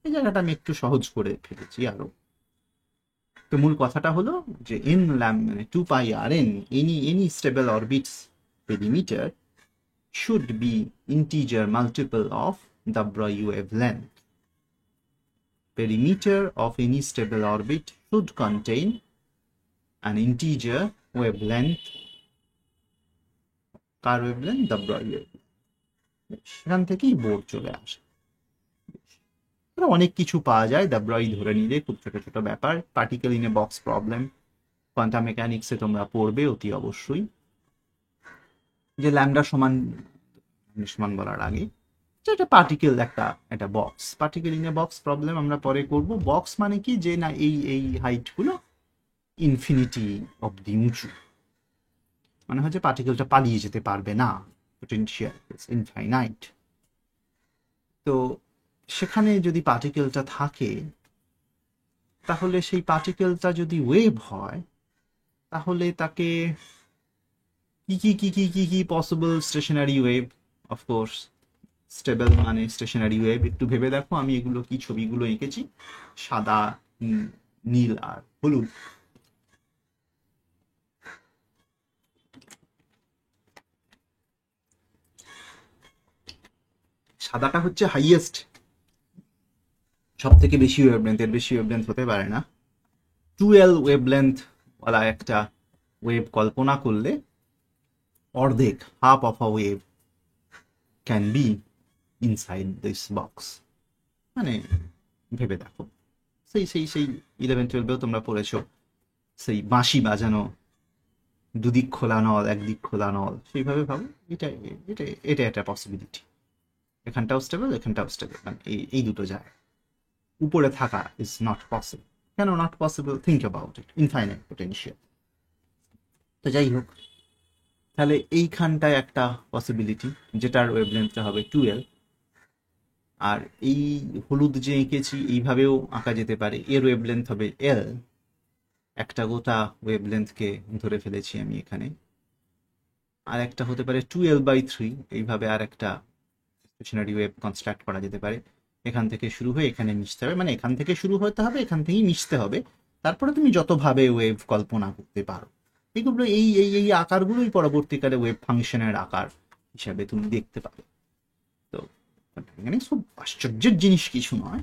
এই জায়গাটা আমি একটু সহজ করে ফেলেছি আরো। তো মূল কথাটা হলো যে ইন ল্যাম মানে 2πRn, any stable orbits perimeter should be integer multiple of the Broglie wavelength. Perimeter of any stable orbit should contain an integer wavelength. Car wavelength? The Broglie wavelength. সেখান থেকেই বোর চলে আসে। অনেক কিছু পাওয়া যায় দ্য ব্রয় ধরে নিলে, খুব ছোট ছোট ব্যাপার। Particle in a box problem quantum মেকানিক্সে তোমরা পড়বে অতি অবশ্যই, যে ল্যামডা সমান বলার আগে যে একটা পার্টিকেল একটা box, particle in a box problem আমরা পরে করব। বক্স মানে কি? যে না এই হাইটগুলো ইনফিনিটি অব্দি উঁচু, মানে হচ্ছে পার্টিকেলটা পালিয়ে যেতে পারবে না, পোটেনশিয়াল ইনফাইনাইট। তো সেখানে যদি পার্টিকেলটা থাকে, তাহলে সেই পার্টিকেলটা যদি ওয়েভ হয়, তাহলে তাকে কি কি কি কি কি কি possible stationary wave, of course stable মানে স্টেশনারি ওয়েভ। একটু ভেবে দেখো, আমি এগুলো কি ছবিগুলো এঁকেছি, সাদা, নীল আর হলুদ। সাদাটা হচ্ছে হাইয়েস্ট, সব থেকে বেশি ওয়েভলেন্থ, এর বেশি ওয়েভলেন্থ হতে পারে না। 2L ওয়েভলেন্থ ওয়ালা একটা ওয়েভ কল্পনা করলে, অর্ধেক, half of a wave can be inside this box. মানে ভেবে দেখো, সেই সেই সেই 11-12-এও তোমরা পড়েছো, সেই বাঁশি বাজানো, দুদিক খোলা নল একদিক খোলা নল, সেইভাবে ভাবো। এটা এটা এটা একটা পসিবিলিটি। এখানটাও স্টেবল, এখানটাও স্টেবল, মানে এই দুটো যায়। উপরে থাকা ইজ নট পসিবল। কেন not possible? Think about it, infinite potential. তো যাই হোক, তাহলে এইখানটায় একটা পসিবিলিটি, যেটার ওয়েভলেন্থটা হবে 12। আর এই হলুদ যে এঁকেছি এইভাবেও আঁকা যেতে পারে, এর ওয়েভলেন্থ হবে এল। একটা গোটা ওয়েভলেন্থকে ধরে ফেলেছি আমি এখানে। আর একটা হতে পারে 2L/3, এইভাবে আর একটা স্টেশনারি ওয়েভ কনস্ট্রাক্ট করা যেতে পারে। এখান থেকে শুরু হয়ে এখানে মিশতে হবে, মানে এখান থেকে শুরু হতে হবে, এখান থেকেই মিশতে হবে। তারপরে তুমি যতভাবে ওয়েভ কল্পনা করতে পারো, এগুলো এই এই এই আকারগুলোই পরবর্তীকালে ওয়েভ ফাংশনের আকার হিসাবে তুমি দেখতে পাবে। তো এখানে খুব আশ্চর্যের জিনিস কিছু নয়,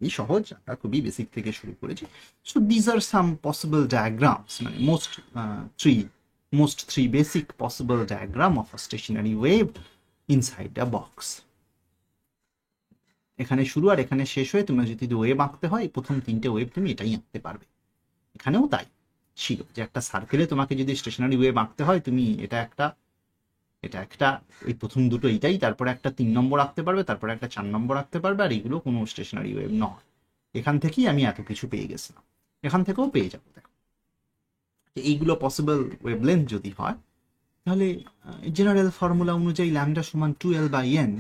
এই সহজ, আমরা খুবই বেসিক থেকে শুরু করেছি। So these are some possible diagrams, মানে most three basic possible diagram of a stationary wave inside a box. এখানে শুরু আর এখানে শেষ হয়ে তুমি যদি ওয়েভ আঁকতে হয়, প্রথম তিনটে ওয়েভ তুমি এটাই আঁকতে পারবে। এখানেও তাই ছিল যে একটা সার্কেলে তোমাকে যদি স্টেশনারি ওয়েভ আঁকতে হয়, তুমি এটা একটা এই প্রথম দুটো এইটাই, তারপরে একটা 3 নম্বর আঁকতে পারবে, তারপরে একটা 4 নম্বর আঁকতে পারবে, আর এইগুলো কোনো স্টেশনারি ওয়েভ নয়। এখান থেকেই আমি এত কিছু পেয়ে গেছিলাম, এখান থেকেও পেয়ে যাবো। দেখো, এইগুলো পসিবল ওয়েভলেন্থ যদি হয়, তাহলে জেনারেল ফর্মুলা অনুযায়ী ল্যামডা সমান 2L/n,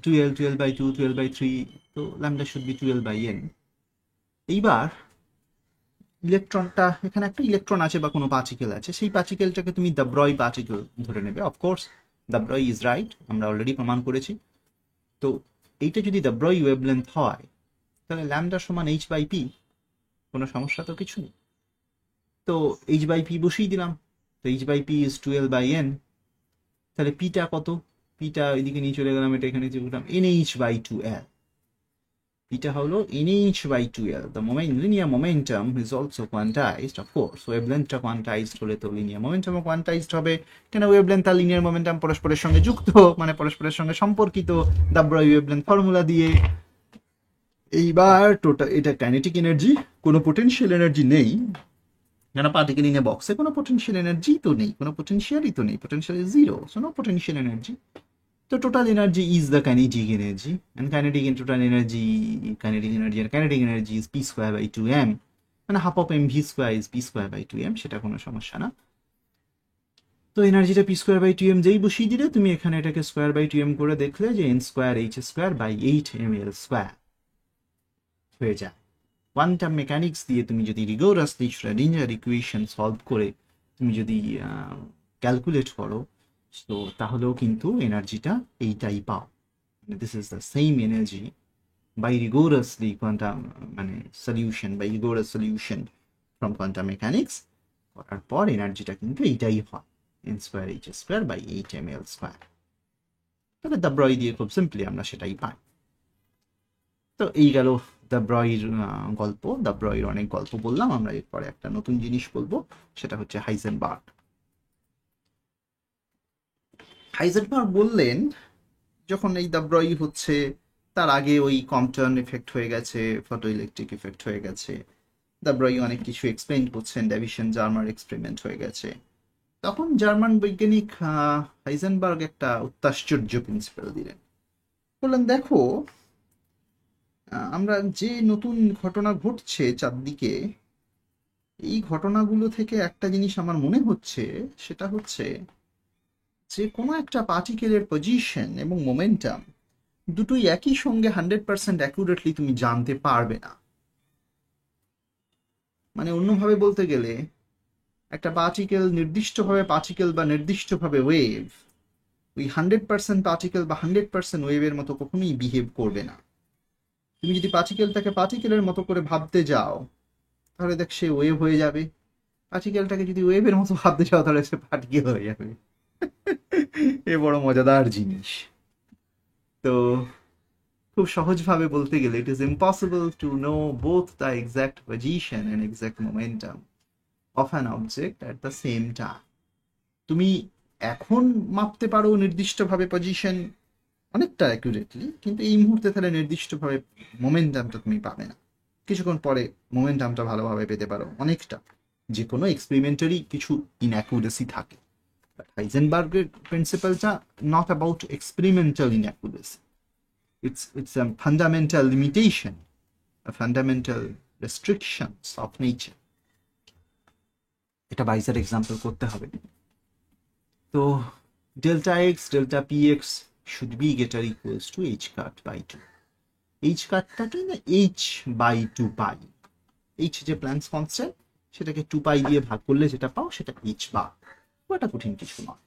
2L, 12/2, 12/3, তো ল্যামডা শুড বি 2L/n। এইবার ইলেকট্রনটা, এখানে একটা ইলেকট্রন আছে বা কোনো পার্টিকেল আছে, সেই পার্টিকেলটাকে তুমি দ্য ব্রয় পার্টিকেল ধরে নেবে। অফকোর্স দ্য ব্রয় ইজ রাইট, আমরা অলরেডি প্রমাণ করেছি। তো এইটা যদি দ্য ব্রয় ওয়েভলেন্থ হয়, তাহলে ল্যামডা সমান h/p, কোনো সমস্যা তো কিছু নেই। তো h/p বসিয়ে দিলাম, তো h/p ইজ 2L/n। তাহলে পিটা কত? পিটা এদিকে নিয়ে চলে গেলাম, এটা এখানে লিখলাম nh/2l। পিটা হলো nh/2l। The linear momentum is also quantized, of course. ওয়েভলেন্থটা কোয়ান্টাইজড হলে তো লিনিয়ার মোমেন্টামও কোয়ান্টাইজড হবে, কেন ওয়েভলেন্থ আর লিনিয়ার মোমেন্টাম পরস্পরের সঙ্গে যুক্ত, মানে পরস্পরের সঙ্গে সম্পর্কিত দ্য ব্রয় ওয়েভলেন্থ ফর্মুলা দিয়ে। এইবার টোটাল এটা কাইনেটিক এনার্জি, কোনো পোটেনশিয়াল এনার্জি নেই, কেন পার্টিকেল ইন এ বক্সে কোনো পোটেনশিয়াল এনার্জি তো নেই, কোনো পোটেনশিয়ালই তো নেই, potential is zero, so no potential energy. So total energy is the kinetic energy, and kinetic and total energy, kinetic energy is p square by 2m, and half of mv square is p square by 2m, সেটা কোনো সমস্যা না। তো এনার্জিটা p square by 2m যেই বসিয়ে দিলে, তুমি এখানে এটাকে স্কোয়ার বাই 2m করে দেখলে যে n square h square by 8ml square হয়ে যায়। কোয়ান্টাম মেকানিক্স দিয়ে তুমি যদি রিগোরাসলি শ্রোডিঞ্জার ইকুয়েশন সলভ করে তুমি যদি ক্যালকুলেট করো, তো তাহলেও কিন্তু এনার্জিটা এইটাই পাও, মানে this is the same energy by rigorously quantum, মানে solution, by rigorous solution from quantum mechanics করার পর এনার্জিটা কিন্তু এইটাই হয়, n square h square by 8ml square. তাহলে দ্য ব্রয় দিয়ে খুব সিম্পলি আমরা সেটাই পাই। তো এই গেল দ্য ব্রয়ের গল্প। দ্য ব্রয়ের অনেক গল্প বললাম, আমরা এরপরে একটা নতুন জিনিস বলবো, সেটা হচ্ছে হাইজেনবার্গ। হাইজেনবার্গ বললেন, যখন এই দ্য ব্রয় হচ্ছে, তার আগে ওই কম্পটন এফেক্ট হয়ে গেছে, ফটো ইলেকট্রিক এফেক্ট হয়ে গেছে, দ্য ব্রয় অনেক কিছু এক্সপ্লেন করছেন, ডেভিশন জার্মার এক্সপেরিমেন্ট হয়ে গেছে। তখন জার্মান বৈজ্ঞানিক হাইজেনবার্গ একটা অত্যাশ্চর্য প্রিন্সিপাল দিলেন। বললেন, দেখো, আমরা যে নতুন ঘটনা ঘটছে চারদিকে, এই ঘটনাগুলো থেকে একটা জিনিস আমার মনে হচ্ছে, সেটা হচ্ছে যে কোনো একটা পার্টিকেলের পজিশন এবং মোমেন্টাম দুটোই একই সঙ্গে 100% অ্যাকুরেটলি তুমি জানতে পারবে না। মানে অন্যভাবে বলতে গেলে, একটা পার্টিকেল নির্দিষ্টভাবে পার্টিকেল বা নির্দিষ্টভাবে ওয়েভ ওই 100% পার্টিকেল বা 100% ওয়েভের মতো কখনোই বিহেভ করবে না। তুমি যদি পার্টিকেলটাকে পার্টিকেলের মতো করে ভাবতে যাও, তাহলে দেখ সে ওয়েভ হয়ে যাবে। পার্টিকেলটাকে যদি ওয়েভের মতো ভাবতে যাও, তাহলে সে পার্টিকেল হয়ে যাবে। এ বড় মজাদার জিনিস। তো খুব সহজভাবে বলতে গেলে, it is impossible to know both the exact position and exact momentum of an object at the same time. তুমি এখন মাপতে পারো নির্দিষ্টভাবে পজিশন অনেকটা অ্যাকুরেটলি, কিন্তু এই মুহূর্তে তাহলে নির্দিষ্টভাবে মোমেন্টামটা তুমি পাবে না। কিছুক্ষণ পরে মোমেন্টামটা ভালোভাবে পেতে পারো অনেকটা। যে কোনো এক্সপেরিমেন্টারি কিছু ইনঅ্যাকুরেসি থাকে, বাট হাইজেনবার্গের প্রিন্সিপালটা not about experimental inaccuracy, it's a fundamental limitation, a fundamental restrictions of nature. এটা বাইজার এক্সাম্পল করতে হবে। তো delta x delta px should be greater equals to h cut by 2. h কাটটা কি না h by 2 পাই, h যে planks constant সেটাকে 2 পাই দিয়ে ভাগ করলে যেটা পাও সেটা h বার। ওটা কঠিন কিছু নয়।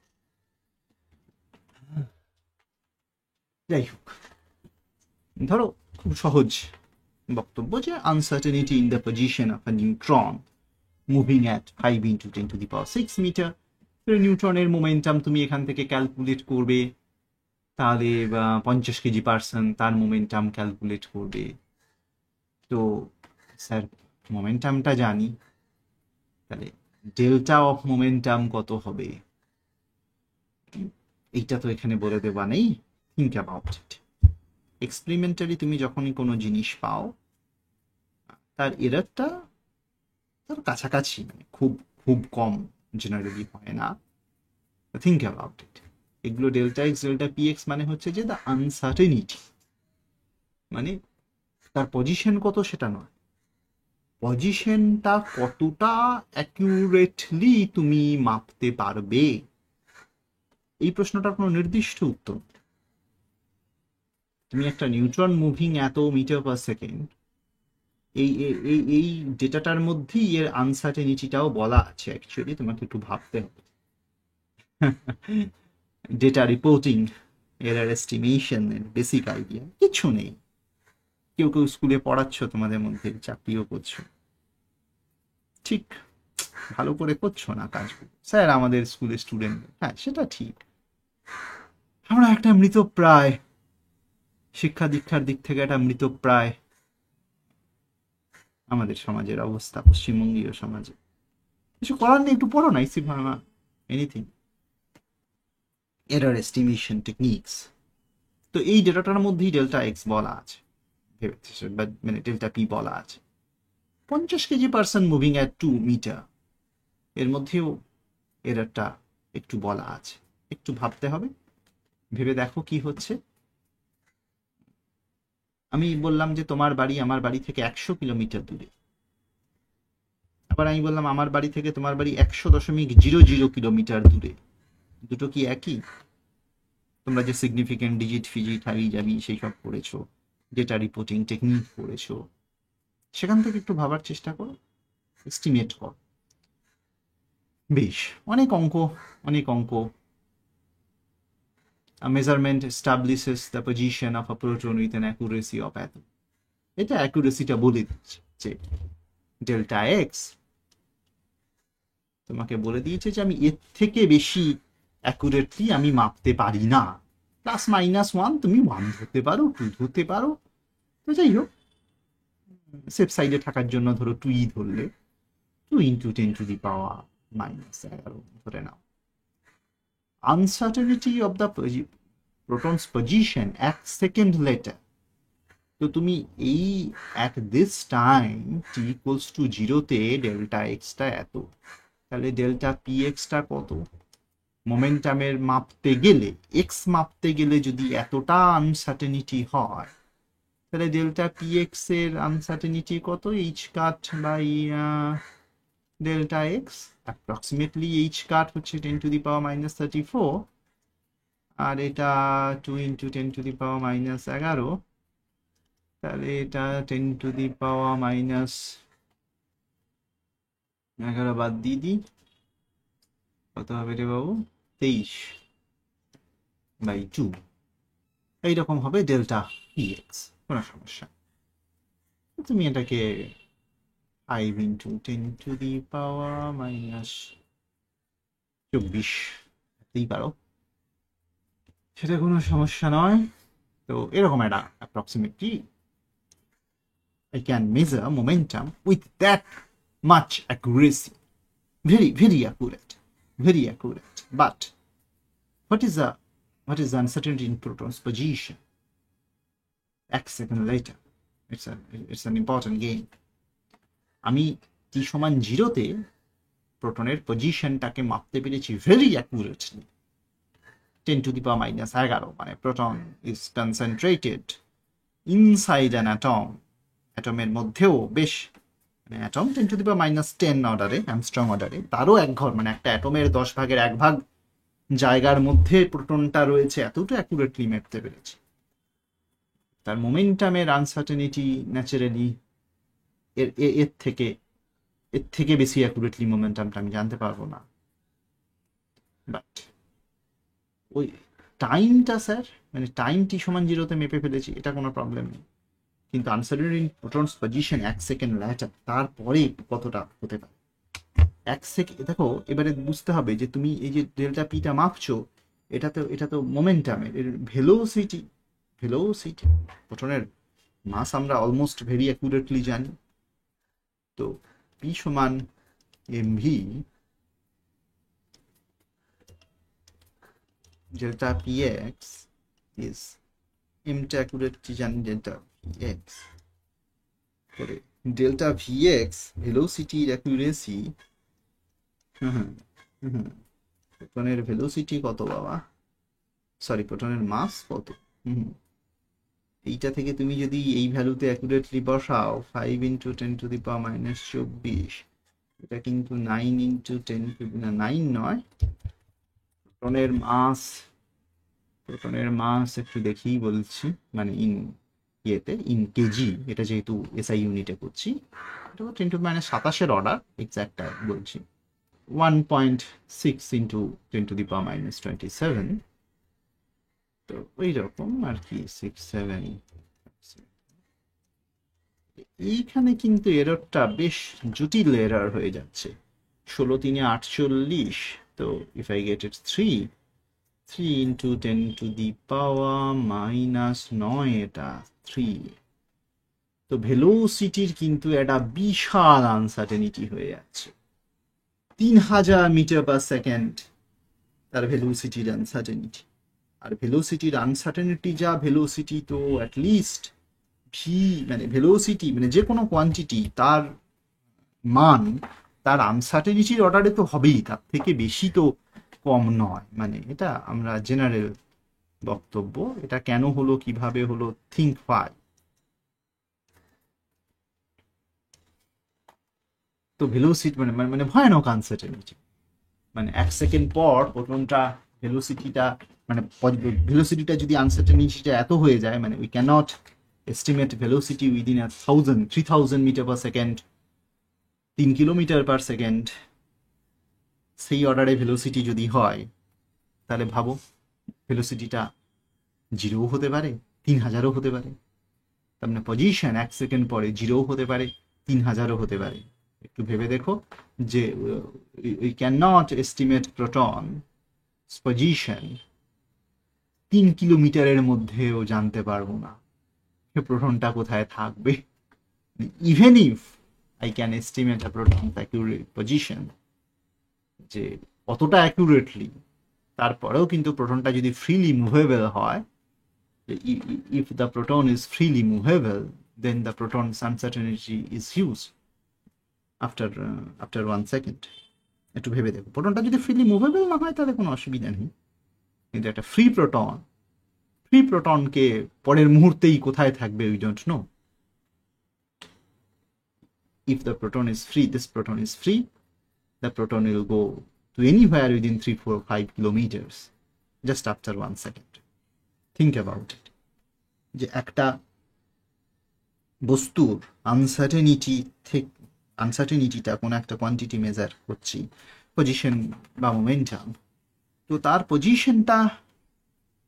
যাই হোক, ধরো খুব সহজ বক্তব্য যে uncertainty in the position of a neutron moving at 5 into 10 to the power 6 meter. নিউট্রনের মোমেন্টাম তুমি এখান থেকে ক্যালকুলেট করবে, তাহলে 50 কেজি পার্সন তার মোমেন্টাম ক্যালকুলেট করবে। তো স্যার মোমেন্টামটা জানি, তাহলে ডেল্টা অফ মোমেন্টাম কত হবে এইটা তো এখানে বলে দেওয়া নেই। Think about it. এক্সপেরিমেন্টালি তুমি যখনই কোনো জিনিস পাও তার এরারটা তার কাছাকাছি, মানে খুব খুব কম জেনারেলি হয় না। Think about it. এগুলো delta X delta P X মানে হচ্ছে যে দ্য আনসার্টেনিটি, মানে তার পজিশন কত সেটা নয়, পজিশনটা কতটা অ্যাকিউরেটলি তুমি মাপতে পারবে, এই প্রশ্নটার কোনো নির্দিষ্ট উত্তর। তুমি একটা নিউট্রন মুভিং এত মিটার পার সেকেন্ড, এই এই এই ডেটাটার মধ্যেই এর আনসার্টেনিটিটাও বলা আছে। অ্যাকচুয়ালি তোমাকে একটু ভাবতে হবে। Data reporting, error estimation, basic idea কিছু নেই। কেউ কেউ স্কুলে পড়াচ্ছ, তোমাদের মধ্যে চাকরিও করছো, ঠিক ভালো করে করছো না কাজগুলো। স্যার আমাদের স্কুলের স্টুডেন্ট, হ্যাঁ সেটা ঠিক। আমরা একটা মৃতপ্রায়, শিক্ষা দীক্ষার দিক থেকে একটা মৃতপ্রায় আমাদের সমাজের অবস্থা, পশ্চিমবঙ্গীয় সমাজে। কিছু করার নেই, একটু পড়ো না HC Verma, anything, error estimation techniques. তো এই ডেটাটার মধ্যেই ডেল্টা এক্স বলা আছে, মানে ডেল্টা পি বলা আছে। 50 KG person moving at 2 metre, এর মধ্যেও এরারটা একটু বলা আছে। একটু ভাবতে হবে, ভেবে দেখো কি হচ্ছে। আমি বললাম যে তোমার বাড়ি আমার বাড়ি থেকে 100 কিলোমিটার দূরে, আবার আমি বললাম আমার বাড়ি থেকে তোমার বাড়ি 100.00 কিলোমিটার দূরে। দুটো কি একই? তোমরা যে সিগনিফিকেন্ট ডিজিট ফিজিট হাবি যাবি সেই সব পড়েছো, ডেটা রিপোর্টিং টেকনিক পড়েছো, সেখান থেকে একটু ভাবার চেষ্টা করো, এস্টিমেট করো। বেশ, অনেক অঙ্ক, অনেক অঙ্ক। A measurement establishes the position of a proton with an accuracy of এত। এটা অ্যাকুরেসিটা বলে দিচ্ছে যে ডেল্টা এক্স তোমাকে বলে দিয়েছে যে আমি এর থেকে বেশি অ্যাকুরেটলি আমি মাপতে পারি না। +-1 তুমি 1 ধরতে পারো, 2 ধরতে পারো। তো যাই হোক, সেফ সাইডে থাকার জন্য ধরো 2 ধরলে 2 × 10 টু দি পাওয়ার -11 ধরে নাও। Uncertainty of the protons position 1 second later. তো তুমি এই অ্যাট দিস টাইম t = 0 তে ডেল্টা এক্সটা এত, তাহলে ডেল্টা পি এক্সটা কত? মোমেন্টামের মাপতে গেলে, এক্স মাপতে গেলে যদি এতটা আনসার্টেনিটি হয়, তাহলে ডেল্টা পি এক্স এর আনসার্টেনিটি কত? h cut by delta x. Approximately h cut হচ্ছে 10 টু দি পাওয়ার -34, আর এটা 2 × 10 টু দি পাওয়ার -11, তাহলে এটা 10 টু দি পাওয়ার -11 বাদ দিয়ে দিই, কত হবে রে বাবু? 23/2। এইরকম হবে ডেল্টা পি এক্স, কোনো সমস্যা। তুমি এটাকে 5 × 10 টু দি পাওয়ার -24 দিতেই পারো, সেটা কোনো সমস্যা নয়। তো এরকম একটা approximately I can measure momentum with that much accuracy. Very, very accurate. Very accurate. But what is the uncertainty in proton's position? X second later. It's an important game. আমি টি সমান 0-তে প্রোটনের পজিশনটাকে মাপতে পেরেছি ভেরি অ্যাকুরেটলি, 10⁻⁻11, মানে proton is concentrated inside an atom, অ্যাটমের মধ্যেও বেশ, মানে atom 10⁻10 অর্ডারে, অ্যামস্ট্রং অর্ডারে, তারও এক ঘর, মানে একটা অ্যাটমের 10 ভাগের 1 ভাগ জায়গার মধ্যে প্রোটনটা রয়েছে, এতটা অ্যাকুরেটলি মাপতে পেরেছি। তার মোমেন্টামের আনসার্টেনিটি ন্যাচারালি এর থেকে বেশি অ্যাকুরেটলি মোমেন্টামটা আমি জানতে পারবো না। বাট ওই টাইমটা স্যার, মানে টাইম টি সমান 0-তে মেপে ফেলেছি, এটা কোনো প্রবলেম নেই, কিন্তু uncertainty in proton's position 1 second later, তারপরে কতটা হতে পারে 1 সেকেন্ড। দেখো এবারে বুঝতে হবে যে তুমি এই যে ডেল্টা পিটা মাপছো, এটা তো মোমেন্টামের, এর ভেলোসিটি প্রোটনের মাস আমরা অলমোস্ট ভেরি অ্যাকুরেটলি জানি। তো পি সমান MV delta P X is, এমটা অ্যাকুরেটলি জানি, ডেল্টা পি এক্স করে ডেল্টা ভি এক্স ভেলোসিটির অ্যাকুরেসি। প্রোটনের ভেলোসিটি কত বাবা, সরি প্রোটনের মাস কত, এইটা থেকে তুমি যদি এই ভ্যালুতে অ্যাকুরেটলি বসাও 5 × 10⁻24, এটা কিন্তু 9 × 10⁻9 নয়, প্রোটনের মাস একটু দেখেই বলছি, মানে ইন কেজি, এটা যেহেতু এসআই ইউনিটে করছি, এটা 10⁻27 অর্ডার, এক্স্যাক্ট বলছি, 1.6 × 10⁻27, তো ওই রকম আর কি, 6-7। এইখানে কিন্তু এররটা বেশ জটিল এরর হয়ে যাচ্ছে, 16×3 = 48, তো ইফ আই গেট ইট 3 × 10⁻⁻9, এটা 3, তো ভেলোসিটির কিন্তু একটা বিশাল আনসার্টেনিটি হয়ে যাচ্ছে, 3000 মিটার/সেকেন্ড তার ভেলোসিটির আনসার্টেনিটি। আর ভেলোসিটির আনসার্টেনিটি যা, ভেলোসিটি তো অ্যাটলিস্ট ভি, মানে ভেলোসিটি মানে যে কোনো কোয়ান্টিটি, তার মান তার আনসার্টেনিটির অর্ডারে তো হবেই, তার থেকে বেশি তো কম নয়, মানে এটা আমরা জেনারেল বক্তব্য। এটা কেন হলো, কিভাবে হলো, থিঙ্ক পাই। তো ভেলোসিটি মানে ভয়ানক আনসার্টেনিটি, মানে 1 সেকেন্ড পর প্রোটনটা ভেলোসিটিটা যদি আনসার্টেনিটিটা এত হয়ে যায়, মানে we can't estimate velocity within 3000 metre per second, 3 kilometre per second, সেই অর্ডারে ভেলোসিটি যদি হয়, তাহলে ভাবো ভেলোসিটিটা 0ও হতে পারে, 3000ও হতে পারে, তার মানে পজিশন 1 সেকেন্ড পরে 0ও হতে পারে, 3000ও হতে পারে। একটু ভেবে দেখো যে we can not estimate proton position 3 কিলোমিটারের মধ্যেও জানতে পারবো না প্রোটনটা কোথায় থাকবে। Even if I can estimate a proton position, যে অতটা অ্যাকুরেটলি, তারপরেও কিন্তু প্রোটনটা যদি ফ্রিলি মুভেবল হয়, if the proton is freely movable, then the proton's uncertainty is huge after 1 second. একটু ভেবে দেখো, প্রোটনটা যদি ফ্রিলি মুভেবল না হয় তাহলে কোনো অসুবিধা নেই, কিন্তু একটা ফ্রি প্রোটনকে পরের মুহূর্তেই কোথায় থাকবে we don't know. If the proton is free, this proton is free, the proton will go to anywhere within 3, 4, 5 kilometers just after 1 second. Think about it, যে একটা বস্তুর আনসার্টেনিটিটা কোনো একটা কোয়ান্টিটি মেজার করছি, পজিশন বা মোমেন্টাম, তো তার পজিশনটা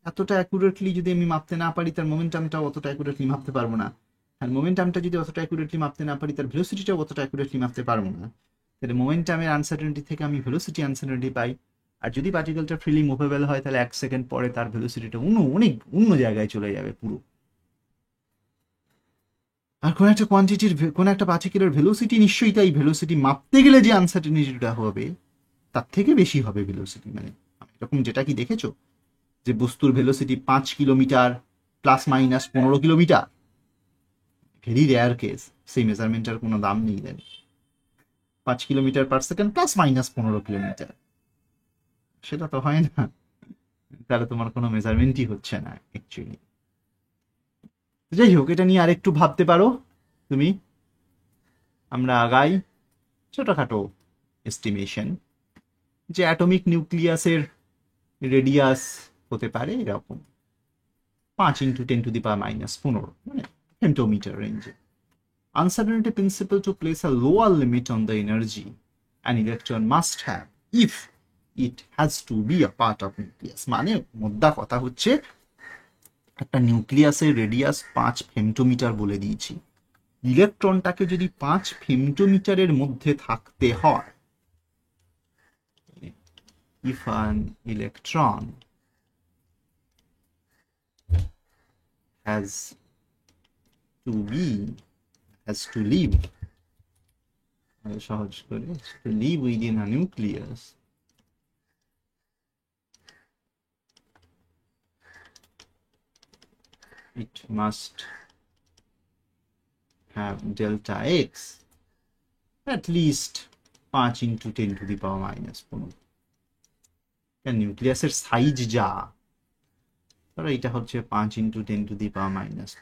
এতটা অ্যাকুরেটলি যদি আমি মাপতে না পারি, তার মোমেন্টামটাও অতটা অ্যাকুরেটলি মাপতে পারবো না, আর মোমেন্টামটা যদি অতটা অ্যাকুরেটলি মাপতে না পারি, তার ভেলোসিটিটাও অতটা অ্যাকুরেটলি মাপতে পারবো না। তাহলে মোমেন্টামের আনসার্টেনিটি থেকে আমি ভেলোসিটি আনসার্টেনিটি পাই, আর যদি পার্টিকেলটা ফ্রিলি মুভেবল হয়, তাহলে 1 সেকেন্ড পরে তার ভেলোসিটিটা অন্য জায়গায় চলে যাবে পুরো। আর কোনো একটা কোয়ান্টিটির, কোনো একটা পার্টিকুলার ভেলোসিটি, নিশ্চয়ই তাই ভেলোসিটি মাপতে গেলে যে আনসার্টেনিটিটা হবে তার থেকে বেশি হবে ভেলোসিটি। মানে এরকম যেটা কি দেখেছো, যে বস্তুর velocity 5 kilometre ± 15 kilometre, very rare case, সেই মেজারমেন্টের কোনো দাম নেই দেন। 5 kilometre per second plus minus 15 kilometre, সেটা তো হয় না, তাহলে তোমার কোনো মেজারমেন্টই হচ্ছে না অ্যাকচুয়ালি। যাই হোক, এটা নিয়ে আরেকটু ভাবতে পারো তুমি। আমরা আগাই। ছোটখাটো এস্টিমেশন যে অ্যাটমিক নিউক্লিয়াসের রেডিয়াস হতে পারে এরকম 5 × 10⁻⁻⁻, মানে ফেমটোমিটার রেঞ্জে। Uncertainty principle to place a lower limit on the energy an electron must have if it has to be a part of nucleus. মানে মোদ্দা কথা হচ্ছে একটা নিউক্লিয়াসের রেডিয়াস 5 ফেমটোমিটার বলে দিয়েছি, ইলেকট্রনটাকে যদি 5 ফেমটোমিটারের মধ্যে থাকতে হয়, if an electron has to live, সহজ করে, to live within a nucleus, it must have delta x at least 5 × 10⁻⁻⁻। নিউক্লিয়াসের সাইজ যা, ধরো এটা হচ্ছে 5 × 10⁻⁻⁻।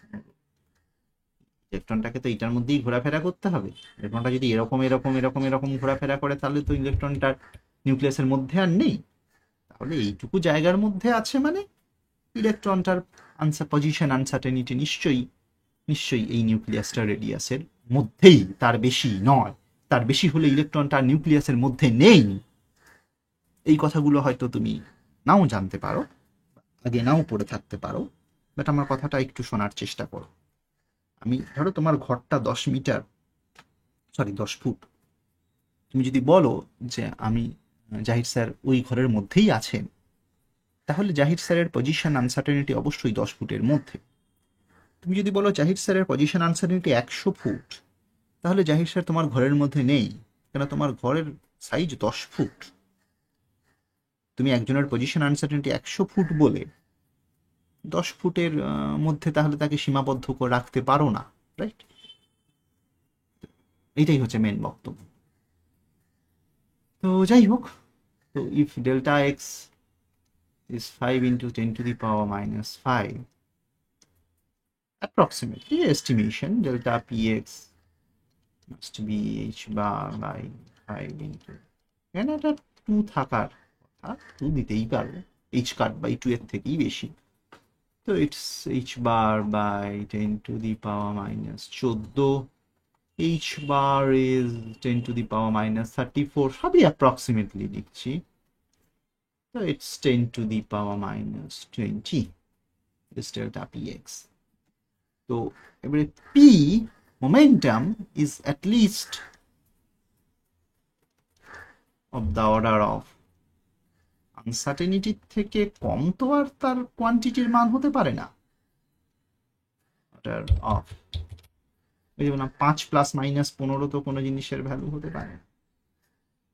ইলেকট্রনটাকে তো এটার মধ্যেই ঘোরাফেরা করতে হবে। ইলেকট্রনটা যদি এরকম এরকম এরকম এরকম ঘোরাফেরা করে, তাহলে তো ইলেকট্রনটার নিউক্লিয়াসের মধ্যে আর নেই। তাহলে এইটুকু জায়গার মধ্যে আছে, মানে ইলেকট্রনটার পজিশন আনসার্টেনিটি নিশ্চয়ই এই নিউক্লিয়াসটার রেডিয়াসের মধ্যেই, তার বেশি নয়। তার বেশি হলে ইলেকট্রনটা নিউক্লিয়াসের মধ্যে নেই। এই কথাগুলো হয়তো তুমি নাও জানতে পারো, আগে নাও পড়ে থাকতে পারো, বাট আমার কথাটা একটু শোনার চেষ্টা করো। আমি ধরো তোমার ঘরটা 10 ফুট, তুমি যদি বলো যে আমি জাহির স্যার ওই ঘরের মধ্যেই আছেন, তাহলে জাহির স্যারের পজিশন আনসার্টেনিটি অবশ্যই 10 ফুটের মধ্যে। তুমি যদি বলো জাহির স্যারের পজিশন আনসার্টেনিটি 100 ফুট, তাহলে জাহির স্যার তোমার ঘরের মধ্যে নেই, কেন তোমার ঘরের সাইজ 10 ফুট। তুমি একজনের পজিশন আনসার্টেনিটি 100 ফুট বলে 10 ফুটের মধ্যে তাহলে তাকে সীমাবদ্ধ করে রাখতে পারো না, রাইট? এইটাই হচ্ছে মেন বক্তব্য। তো যাই হোক, তো if delta x is 5 × 10⁻⁻5, approximately estimation delta px must be h bar by 5 × এখানে একটা 2 থাকার কথা, 2 দিতেই পারবে, h কাট বাই 2 এর থেকেই বেশি। তো it's h bar by 10⁻⁻14, h bar is 10⁻⁻34, সবই অ্যাপ্রক্সিমেটলি লিখছি। So it's 10⁻⁻20 is delta px. So every p momentum is at least of the order of uncertainty থেকে কম তো আর তার কোয়ান্টিটির মান হতে পারে না, অর্ডার অফ, ওই যেমন 5 + -15 তো কোনো জিনিসের ভ্যালু হতে পারে।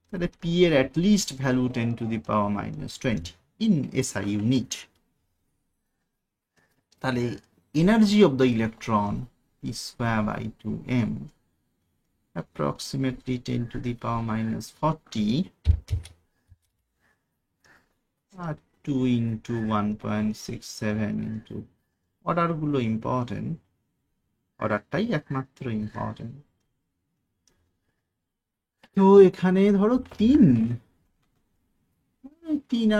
তাহলে পি এর at least value 10⁻⁻20 in SI unit. তাহলে energy of the electron p² by 2m approximately 10⁻⁻40 আর 2 × 1.67 into অর্ডারগুলো ইম্পর্টেন্ট, অর্ডারটাই একমাত্র ইম্পর্টেন্ট। তো এখানে ধরো 3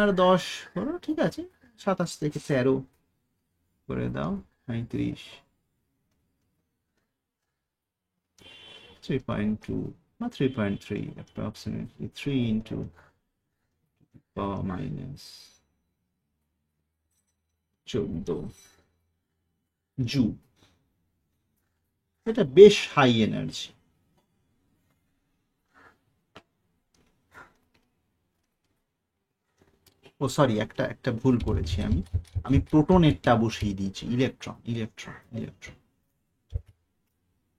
আর 10 ধরো, ঠিক আছে, 27 থেকে 13 করে দাও, 35, 3.2 বা 3.3 approximately 3 × 10⁻⁻14 জুল। এটা বেশ হাই এনার্জি। ও সরি, একটা ভুল করেছি, আমি প্রোটনেরটা বসিয়ে দিয়েছি, ইলেকট্রন।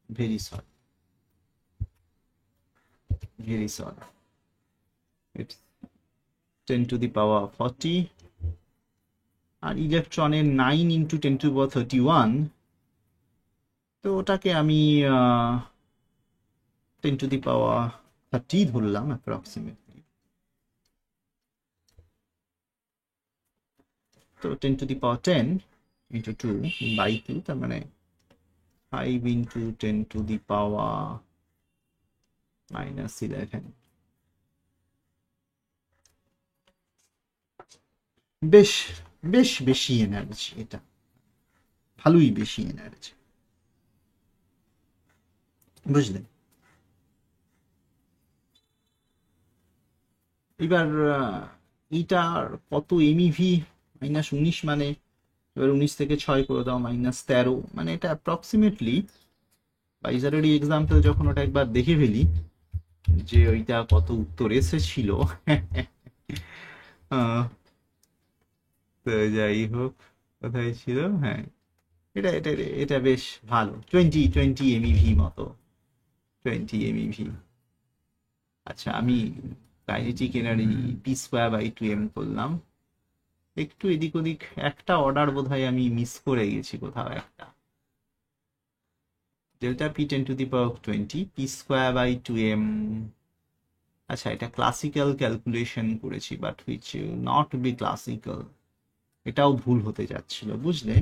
Very sorry. ইটস 10⁻40 আর ইলেকট্রনের 9 × 10⁻31 তো ওটাকে আমি 10⁻30 ধরলাম অ্যাপ্রক্সিমেটলি। তো 10⁻10 ইন্টু 2/2, তার মানে 5 ইন্টু 10⁻11। বেশ বেশ বেশি এনার্জি, এটা ভালোই বেশি এনার্জি, বুঝলেন? এবার এইটার কত এমইভি, -19 মানে, এবার 19 থেকে 6 করে দাও, -13, মানে এটা অ্যাপ্রক্সিমেটলি পাইজারেরই এক্সাম্পল যখন ওটা একবার দেখে ফেলি যে ওইটা কত উত্তর এসেছিল। তো যাই হোক, কোথায় ছিল, হ্যাঁ, এটা এটা এটা বেশ ভালো, 20 এমইভি মতো, 20 এমইভি। আচ্ছা, আমি কাইনেটিক এনার্জি p²/2m করলাম, একটু এদিক ওদিক একটা অর্ডার বোধহয় আমি মিস করে গেছি কোথাও একটা। Delta p 10⁻20 p²/2m। আচ্ছা, এটা ক্লাসিক্যাল ক্যালকুলেশন করেছি, but which not be classical, এটাও ভুল হতে যাচ্ছিল, বুঝলে?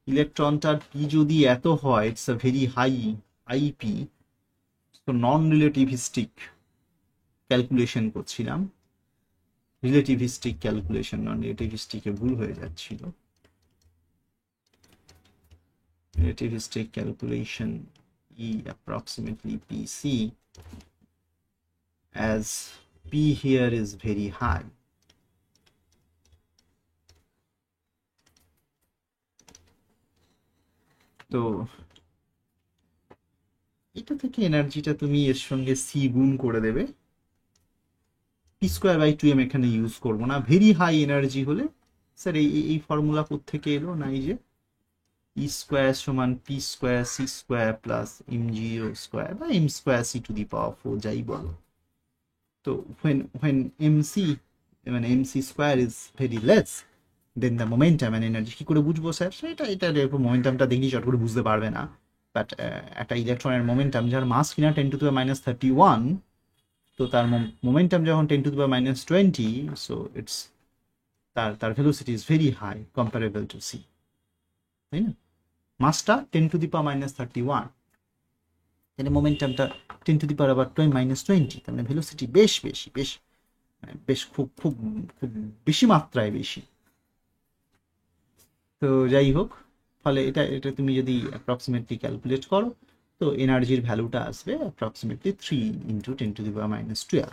ইলেকট্রনটার পি যদি এত হয়, it's a very high IP, তো নন রিলেটিভিস্টিক ক্যালকুলেশন করছিলাম, রিলেটিভিস্টিক ক্যালকুলেশন, নন রিলেটিভিস্টিকে ভুল হয়ে যাচ্ছিল। Relativistic calculation E approximately PC, as P here is very high. তো এটা থেকে এনার্জিটা তুমি এর সঙ্গে সি গুণ করে দেবে, p²/2m এখানে ইউজ করবো না, ভেরি হাই এনার্জি হলে, স্যার এই ফর্মুলা কোত্থেকে এলো, না এই যে E² সমান p² c² প্লাস mg² বা m²c⁴, যাই বলো। তো when mc মানে mc² is very less then the momentum and energy, কি করে বুঝবো স্যার সেটা? এটা মোমেন্টামটা দেখি চট করে বুঝতে পারবে না, বাট একটা ইলেকট্রনের মোমেন্টাম যার মাস কিনা 10⁻31, তো তার মোমেন্টাম যখন 10⁻20, সো ইটস তার velocity is very high comparable to c, তাই না? মাসটা 10⁻31, তাহলে মোমেন্টামটা 10⁻20, তার মানে ভেলোসিটি বেশ বেশি, বেশ বেশ খুব খুব খুব বেশি মাত্রায় বেশি। তো যাই হোক, ফলে এটা এটা তুমি যদি অ্যাপ্রক্সিমেটলি ক্যালকুলেট করো, তো এনার্জির ভ্যালুটা আসবে approximately 3 into 10⁻12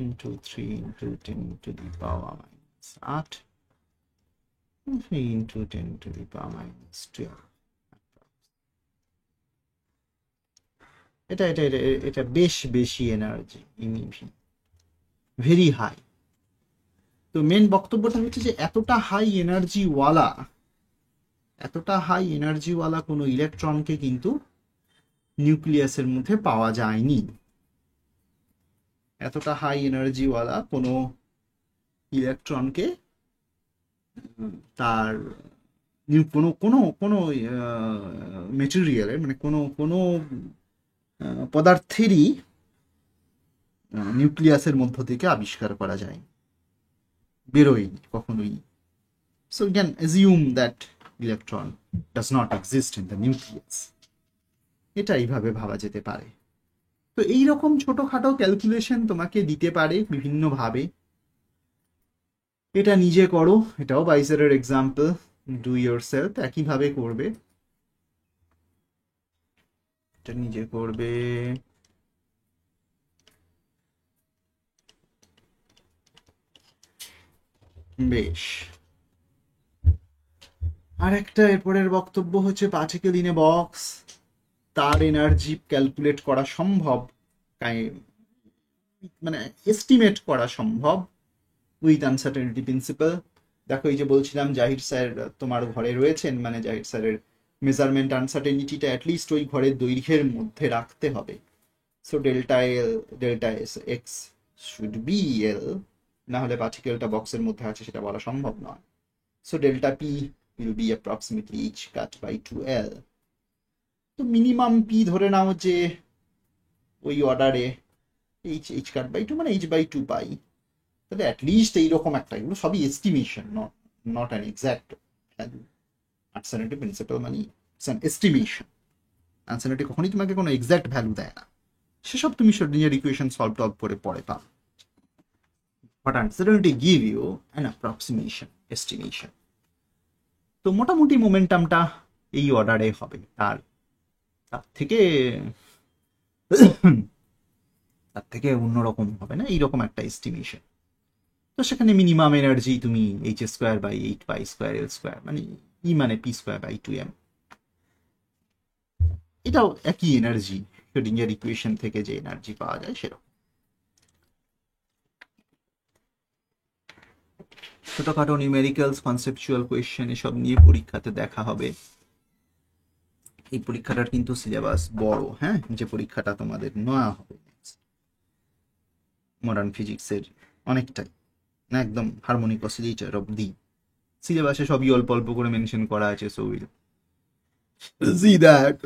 into 3 into 10⁻−8 3 into 10⁻−12। এটা এটা এটা এটা বেশ বেশি এনার্জি, ইমিভি ভেরি হাই। তো মেন বক্তব্যটা হচ্ছে যে এতটা হাই এনার্জিওয়ালা কোনো ইলেকট্রনকে কিন্তু নিউক্লিয়াসের মধ্যে পাওয়া যায়নি। এতটা হাই এনার্জিওয়ালা কোনো ইলেকট্রনকে তার কোনো কোনো কোনো মেটেরিয়ালের, মানে কোনো কোনো পদার্থেরই নিউক্লিয়াসের মধ্য থেকে আবিষ্কার করা যায়, বেরোয়নি কখনোই। So we can assume that electron does not exist in the nucleus. এটা এইভাবে ভাবা যেতে পারে। তো এইরকম ছোটখাটো ক্যালকুলেশন তোমাকে দিতে পারে বিভিন্নভাবে, এটা নিজে করো, এটাও বাইজারের এক্সাম্পল, ডু ইয়োর সেলফ, একইভাবে করবে, এটা নিজে করবে। বেশ, আর একটা এরপরের বক্তব্য হচ্ছে পার্টিকেল ইন এ বক্স, তার এনার্জি ক্যালকুলেট করা সম্ভব, মানে এস্টিমেট করা সম্ভব উইথ আনসার্টেনিটি প্রিন্সিপাল। দেখো, এই যে বলছিলাম জাহির স্যার তোমার ঘরে রয়েছেন, মানে জাহির স্যারের মেজারমেন্ট আনসার্টেনিটিটা অ্যাটলিস্ট ওই ঘরের দৈর্ঘ্যের মধ্যে রাখতে হবে। So delta l delta s x should be l, না হলে পার্টিকেলটা বক্সের মধ্যে আছে সেটা বলা সম্ভব নয়। So delta P will be approximately h cut by 2l. তো মিনিমাম পি ধরে নাও যে ওই অর্ডারে h cut by 2 মানে h by 2 পাই, তাহলে অ্যাটলিস্ট এইরকম একটা, এগুলো সবই estimation, not an exact value. Uncertainty principal মানে ইটস অ্যান এস্টিমেশন। আনসার্টেনিটি কখনই তোমাকে কোনো এক্সাক্ট ভ্যালু দেয় না, সেসব তুমি নিজের ইকুয়েশন সলভ টলভ করে পরে পাও। But uncertainty give you an approximation, estimation. তো মোটামুটি মোমেন্টামটা এই অর্ডারে হবে, তার থেকে অন্যরকম হবে না, এইরকম একটা এস্টিমেশন। তো সেখানে মিনিমাম এনার্জি তুমি h square by 8 pi square l square মানে ই মানে পি স্কোয়ার বাই 2m, এটাও একই এনার্জি, শ্রোডিঙ্গার ইকুয়েশন থেকে যে এনার্জি পাওয়া যায় সেরকম। ছোটখাটো নিউমেরিক্যালস, কনসেপচুয়াল কোয়েশ্চেন এসব নিয়ে পরীক্ষাতে দেখা হবে। এই পরীক্ষাটার কিন্তু সিলেবাস বড়, হ্যাঁ, যে পরীক্ষাটা তোমাদের নেওয়া হবে মডার্ন ফিজিক্সের অনেকটাই, একদম হারমোনিক অসিলেটর অবধি সিলেবাসে সবই অল্প অল্প করে মেনশন করা আছে। So will see that.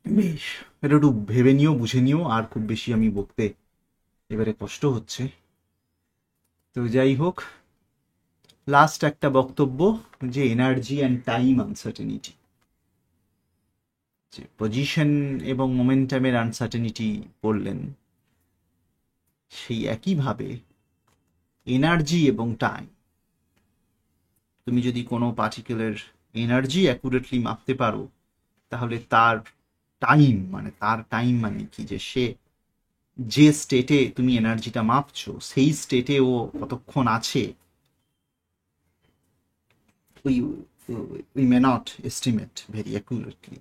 বেশ, এটা একটু ভেবে নিও, বুঝে নিও, আর খুব বেশি আমি বকতে এবারে কষ্ট হচ্ছে। তো যাই হোক, লাস্ট একটা বক্তব্য, যে এনার্জি অ্যান্ড টাইম আনসার্টেনিটি, যে পজিশন এবং মোমেন্টামের আনসার্টেনিটি বললেন, সেই একইভাবে এনার্জি এবং টাইম, তুমি যদি কোনো পার্টিকুলার এনার্জি অ্যাকুরেটলি মাপতে পারো, তাহলে তার টাইম মানে কি, যে সে যে স্টেটে তুমি এনার্জিটা মাপছো সেই স্টেটে ও কতক্ষণ আছে, we may not estimate very accurately.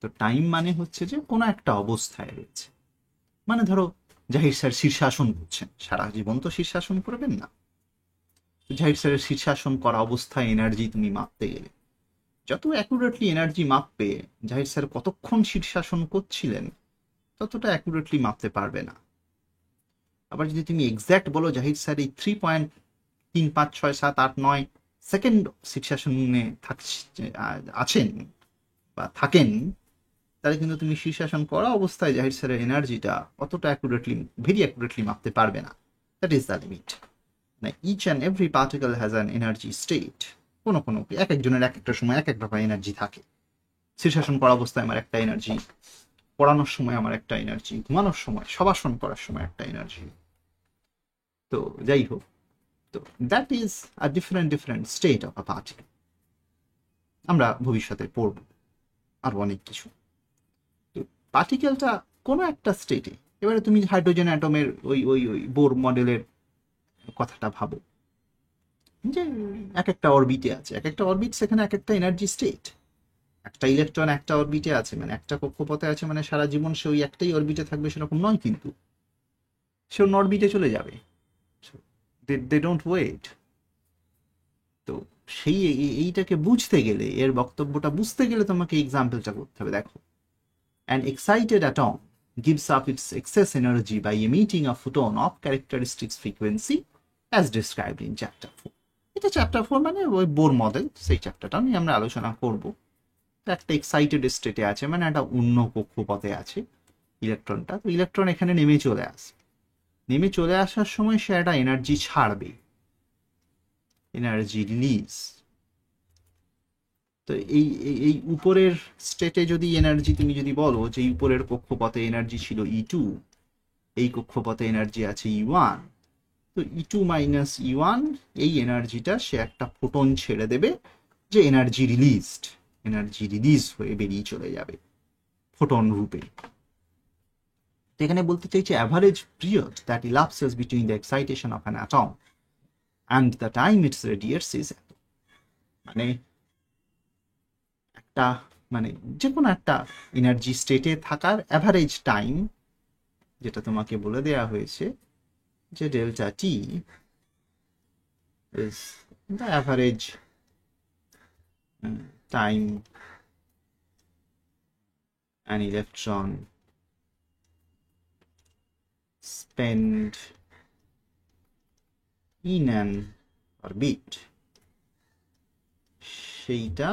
তো টাইম মানে হচ্ছে যে কোনো একটা অবস্থায় রয়েছে, মানে ধরো জাহির স্যার শীর্ষাসন করছেন, সারা জীবন তো শীর্ষাসন করবেন না। জাহির স্যারের শীর্ষাসন করা অবস্থায় এনার্জি তুমি মাপতে গেলে যত অ্যাকুরেটলি এনার্জি মাপবে, জাহির স্যার কতক্ষণ শীর্ষাসন করছিলেন ততটা অ্যাকুরেটলি মাপতে পারবে না। আবার যদি তুমি এক্স্যাক্ট বলো জাহির স্যার এই 3.3, 5, 6, 7, 8, 9 সেকেন্ড শীর্ষাসনে আছেন বা থাকেন, তাহলে কিন্তু তুমি শীর্ষাসন করা অবস্থায় জাহির স্যারের এনার্জিটা অতটা ভেরি অ্যাকুরেটলি মাপতে পারবে না। That is the limit. মানে each and every particle has an energy state. কোনো এক একজনের এক একটা সময় এক এক রকম এনার্জি থাকে। শীর্ষাসন করা অবস্থায় আমার একটা এনার্জি, পড়ানোর সময় আমার একটা এনার্জি, ঘুমানোর সময়, শবাসন করার সময় একটা এনার্জি। তো যাই হোক, তো that is a different state of a particle. আমরা ভবিষ্যতে পড়ব আর অনেক কিছু। তো পার্টিকেলটা কোনো একটা স্টেটে, এবারে তুমি হাইড্রোজেন অ্যাটমের ওই ওই ওই বোর মডেলের কথাটা ভাবো, যে এক একটা অরবিটে আছে, এক একটা অরবিট, সেখানে এক একটা এনার্জি স্টেট। একটা ইলেকট্রন একটা অরবিটে আছে, মানে একটা কক্ষপথে আছে, মানে সারা জীবন সে ওই একটাই অরবিটে থাকবে সেরকম নয়, কিন্তু সে অন্য অরবিটে চলে যাবে। They don't wait. তো সেই এইটাকে বুঝতে গেলে, এর বক্তব্যটা বুঝতে গেলে তোমাকে এক্সাম্পলটা করতে হবে। দেখো, an excited atom gives up its excess energy by emitting a photon of characteristics frequency as described in chapter 4. এটা চ্যাপ্টার 4 মানে ওই বোর মডেল, সেই চ্যাপ্টারটা নিয়ে আমরা আলোচনা করব। একটা এক্সাইটেড স্টেটে আছে, মানে একটা অন্য কক্ষপথে আছে ইলেকট্রনটা। তো ইলেকট্রন এখানে নেমে চলে আসার সময় সে একটা এনার্জি ছাড়বে, এনার্জি রিলিজ। তো এই উপরের স্টেটে যদি এনার্জি তুমি যদি বলো যে উপরের কক্ষপথে এনার্জি ছিল E2, এই কক্ষপথে এনার্জি আছে E1, তো E2 মাইনাস E1 এই এনার্জিটা সে একটা ফোটন ছেড়ে দেবে, যে এনার্জি রিলিজ হয়ে বেরিয়ে চলে যাবে ফোটন রূপে। এখানে বলতে চাইছে average period that elapses between the excitation of an atom and the time it radiates is, মানে একটা, মানে যে কোনো একটা এনার্জি স্টেটে থাকার অ্যাভারেজ টাইম, যেটা তোমাকে বলে দেওয়া হয়েছে যে delta T is the average time an electron spend in an orbit সেইটা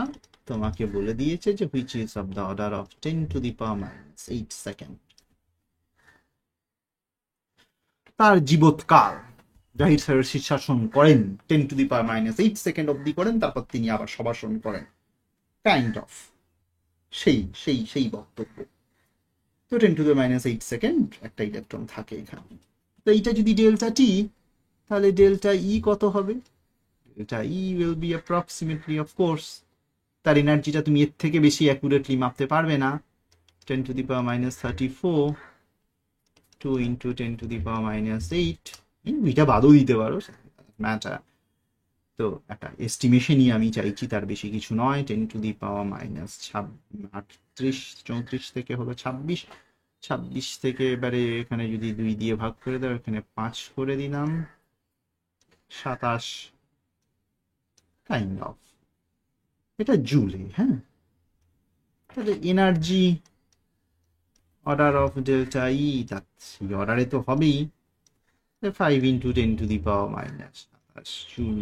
তোমাকে বলে দিয়েছে যে which is of the order of 10⁻⁸ second. তার জীবৎকাল জাহির স্যার শীর্ষাসন করেন 10⁻⁸ সেকেন্ড অবধি করেন, তারপর তিনি আবার সভাসন করেন, কাইন্ড অফ সেই সেই সেই বক্তব্য। তো 10⁻⁸ সেকেন্ড একটা ইলেকট্রন থাকে এখানে। তো এইটা যদি ডেল্টা টি, তাহলে ডেল্টা ই কত হবে? Delta E will be approximately, of course তার এনার্জিটা তুমি এর থেকে বেশি অ্যাকুরেটলি মাপতে পারবে না। 10⁻34 2 × 10⁻⁸, দুইটা বাদও দিতে পারো, ম্যাটার। তো একটা এস্টিমেশনই আমি চাইছি, তার বেশি কিছু নয়। 10⁻⁻38 থেকে হলো 26, 26 থেকে এবারে এখানে যদি 2 দিয়ে ভাগ করে দাও, এখানে 5 করে দিলাম, 27 কাইন্ড অফ। এটা জুলে, হ্যাঁ। তাহলে এনার্জি অর্ডার অফ ডেল্টা ই, সেই অর্ডারে তো হবেই, 5 × 10⁻⁻27 জুল,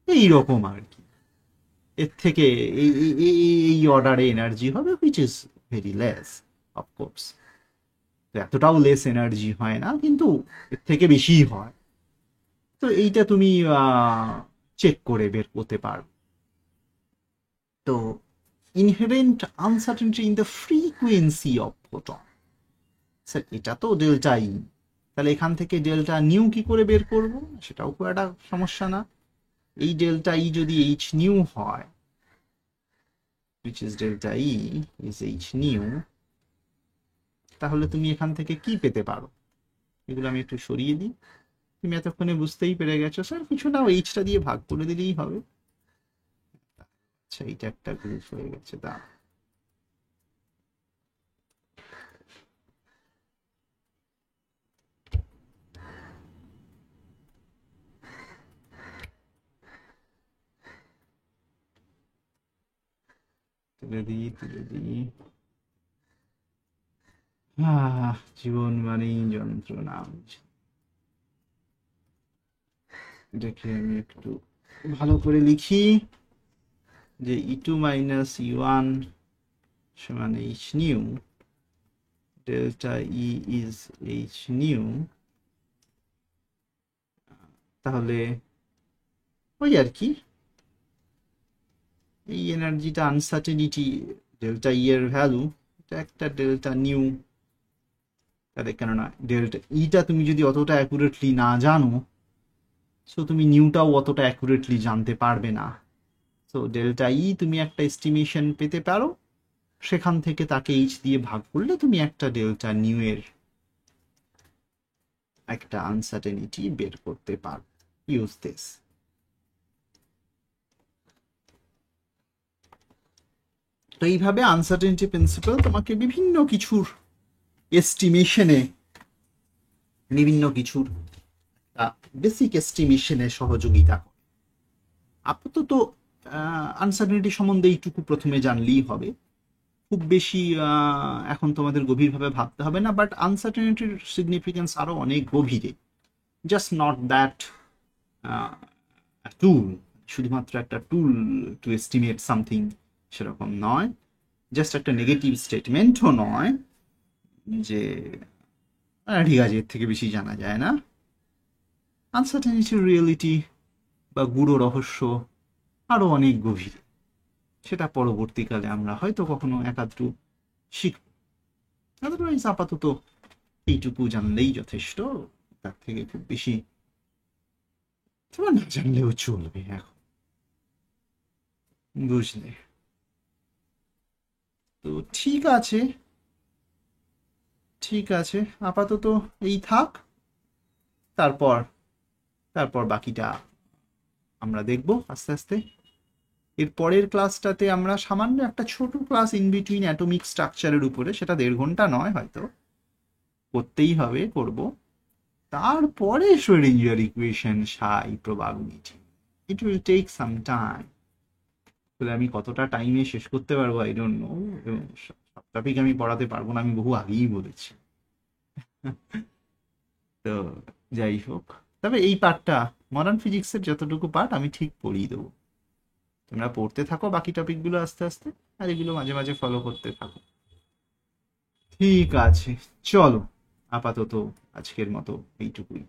এইরকম আর কি। এর থেকে এই অর্ডারে এনার্জি হবে, which is very less, of course. তো এতটাও লেস এনার্জি হয় না, কিন্তু এর থেকে বেশিই হয়। তো এইটা তুমি চেক করে বের করতে পারো। তো inherent uncertainty in the frequency of photon, sir এটা তো ডেল্টা ই, তাহলে এখান থেকে ডেল্টা নিউ কি করে বের করব? সেটাও খুব একটা সমস্যা না। এই ডেল্টা ই যদি এইচ নিউ হয়, which is delta E is h nu, তাহলে তুমি এখান থেকে কি পেতে পারো? এগুলো আমি একটু সরিয়ে দিই। তুমি এতক্ষণে বুঝতেই পেরে গেছো, স্যার কিছু না, এইচটা দিয়ে ভাগ করে দিলেই হবে। আচ্ছা, এইটা একটা গ্রুপ হয়ে গেছে, দা তুলে দিই, তুলে দিই। জীবন মানেই যন্ত্রণা। দেখে আমি একটু ভালো করে লিখি যে E2 - E1 সমান h nu, delta E is h nu। তাহলে ওই আর কি, এই এনার্জিটা আনসার্টেনিটি ডেল্টা ই এর ভ্যালু, এটা একটা ডেল্টা নিউ। তাহলে কেননা ডেল্টা ইটা তুমি যদি অতটা অ্যাকুরেটলি না জানো, সো তুমি নিউটাও অতটা অ্যাকুরেটলি জানতে পারবে না। সো ডেল্টা ই তুমি একটা এস্টিমেশন পেতে পারো, সেখান থেকে তাকে এইচ দিয়ে ভাগ করলে তুমি একটা ডেল্টা নিউ এর একটা আনসার্টেনিটি বের করতে পারো। Use this. তো এইভাবে আনসার্টেনিটি প্রিন্সিপাল তোমাকে বিভিন্ন কিছুর এস্টিমেশনে, বিভিন্ন কিছুর বেসিক এস্টিমেশনে সহযোগিতা করে। আপাতত আনসার্টেনিটি সম্বন্ধে এইটুকু প্রথমে জানলেই হবে, খুব বেশি এখন তোমাদের গভীরভাবে ভাবতে হবে না। বাট আনসার্টেনিটির সিগনিফিকেন্স আরো অনেক গভীরে, জাস্ট নট দ্যাট টুল, শুধুমাত্র একটা টুল টু এস্টিমেট সামথিং সেরকম নয়, জাস্ট একটা নেগেটিভ স্টেটমেন্টও নয় যে ঠিক আছে এর থেকে বেশি জানা যায় না। আনসার্টেনিটির রিয়েলিটি বা গূঢ় রহস্য আরো অনেক গভীর, সেটা পরবর্তীকালে আমরা হয়তো কখনো একাদ্রু শিখব। আদারওয়াইজ আপাতত এইটুকু জানলেই যথেষ্ট, তার থেকে খুব বেশি তোমার না জানলেও চলবে এখন, বুঝলে? তো ঠিক আছে, ঠিক আছে, আপাতত এই থাক। তারপর তারপর বাকিটা আমরা দেখব আস্তে আস্তে। এর পরের ক্লাসটাতে আমরা সামান্য একটা ছোট ক্লাস ইন বিটুইন অ্যাটমিক স্ট্রাকচারের উপরে, সেটা 1.5 ঘন্টা নয়, হয়তো করতেই হবে, করব। তারপরে Schrodinger equation, psi probability, it will take some time. বলে আমি কতটা টাইমে শেষ করতে পারবো আই ডোন্ট নো, এবং সব টপিক আমি পড়াতে পারবো না, আমি বহু আগেই বলেছি। তো যাই হোক, তবে এই পার্টটা মডার্ন ফিজিক্সের যতটুকু পার্ট আমি ঠিক পড়িয়ে দেবো। তোমরা পড়তে থাকো বাকি টপিকগুলো আস্তে আস্তে, আর এগুলো মাঝে মাঝে ফলো করতে থাকো। ঠিক আছে, চলো আপাতত আজকের মতো এইটুকুই।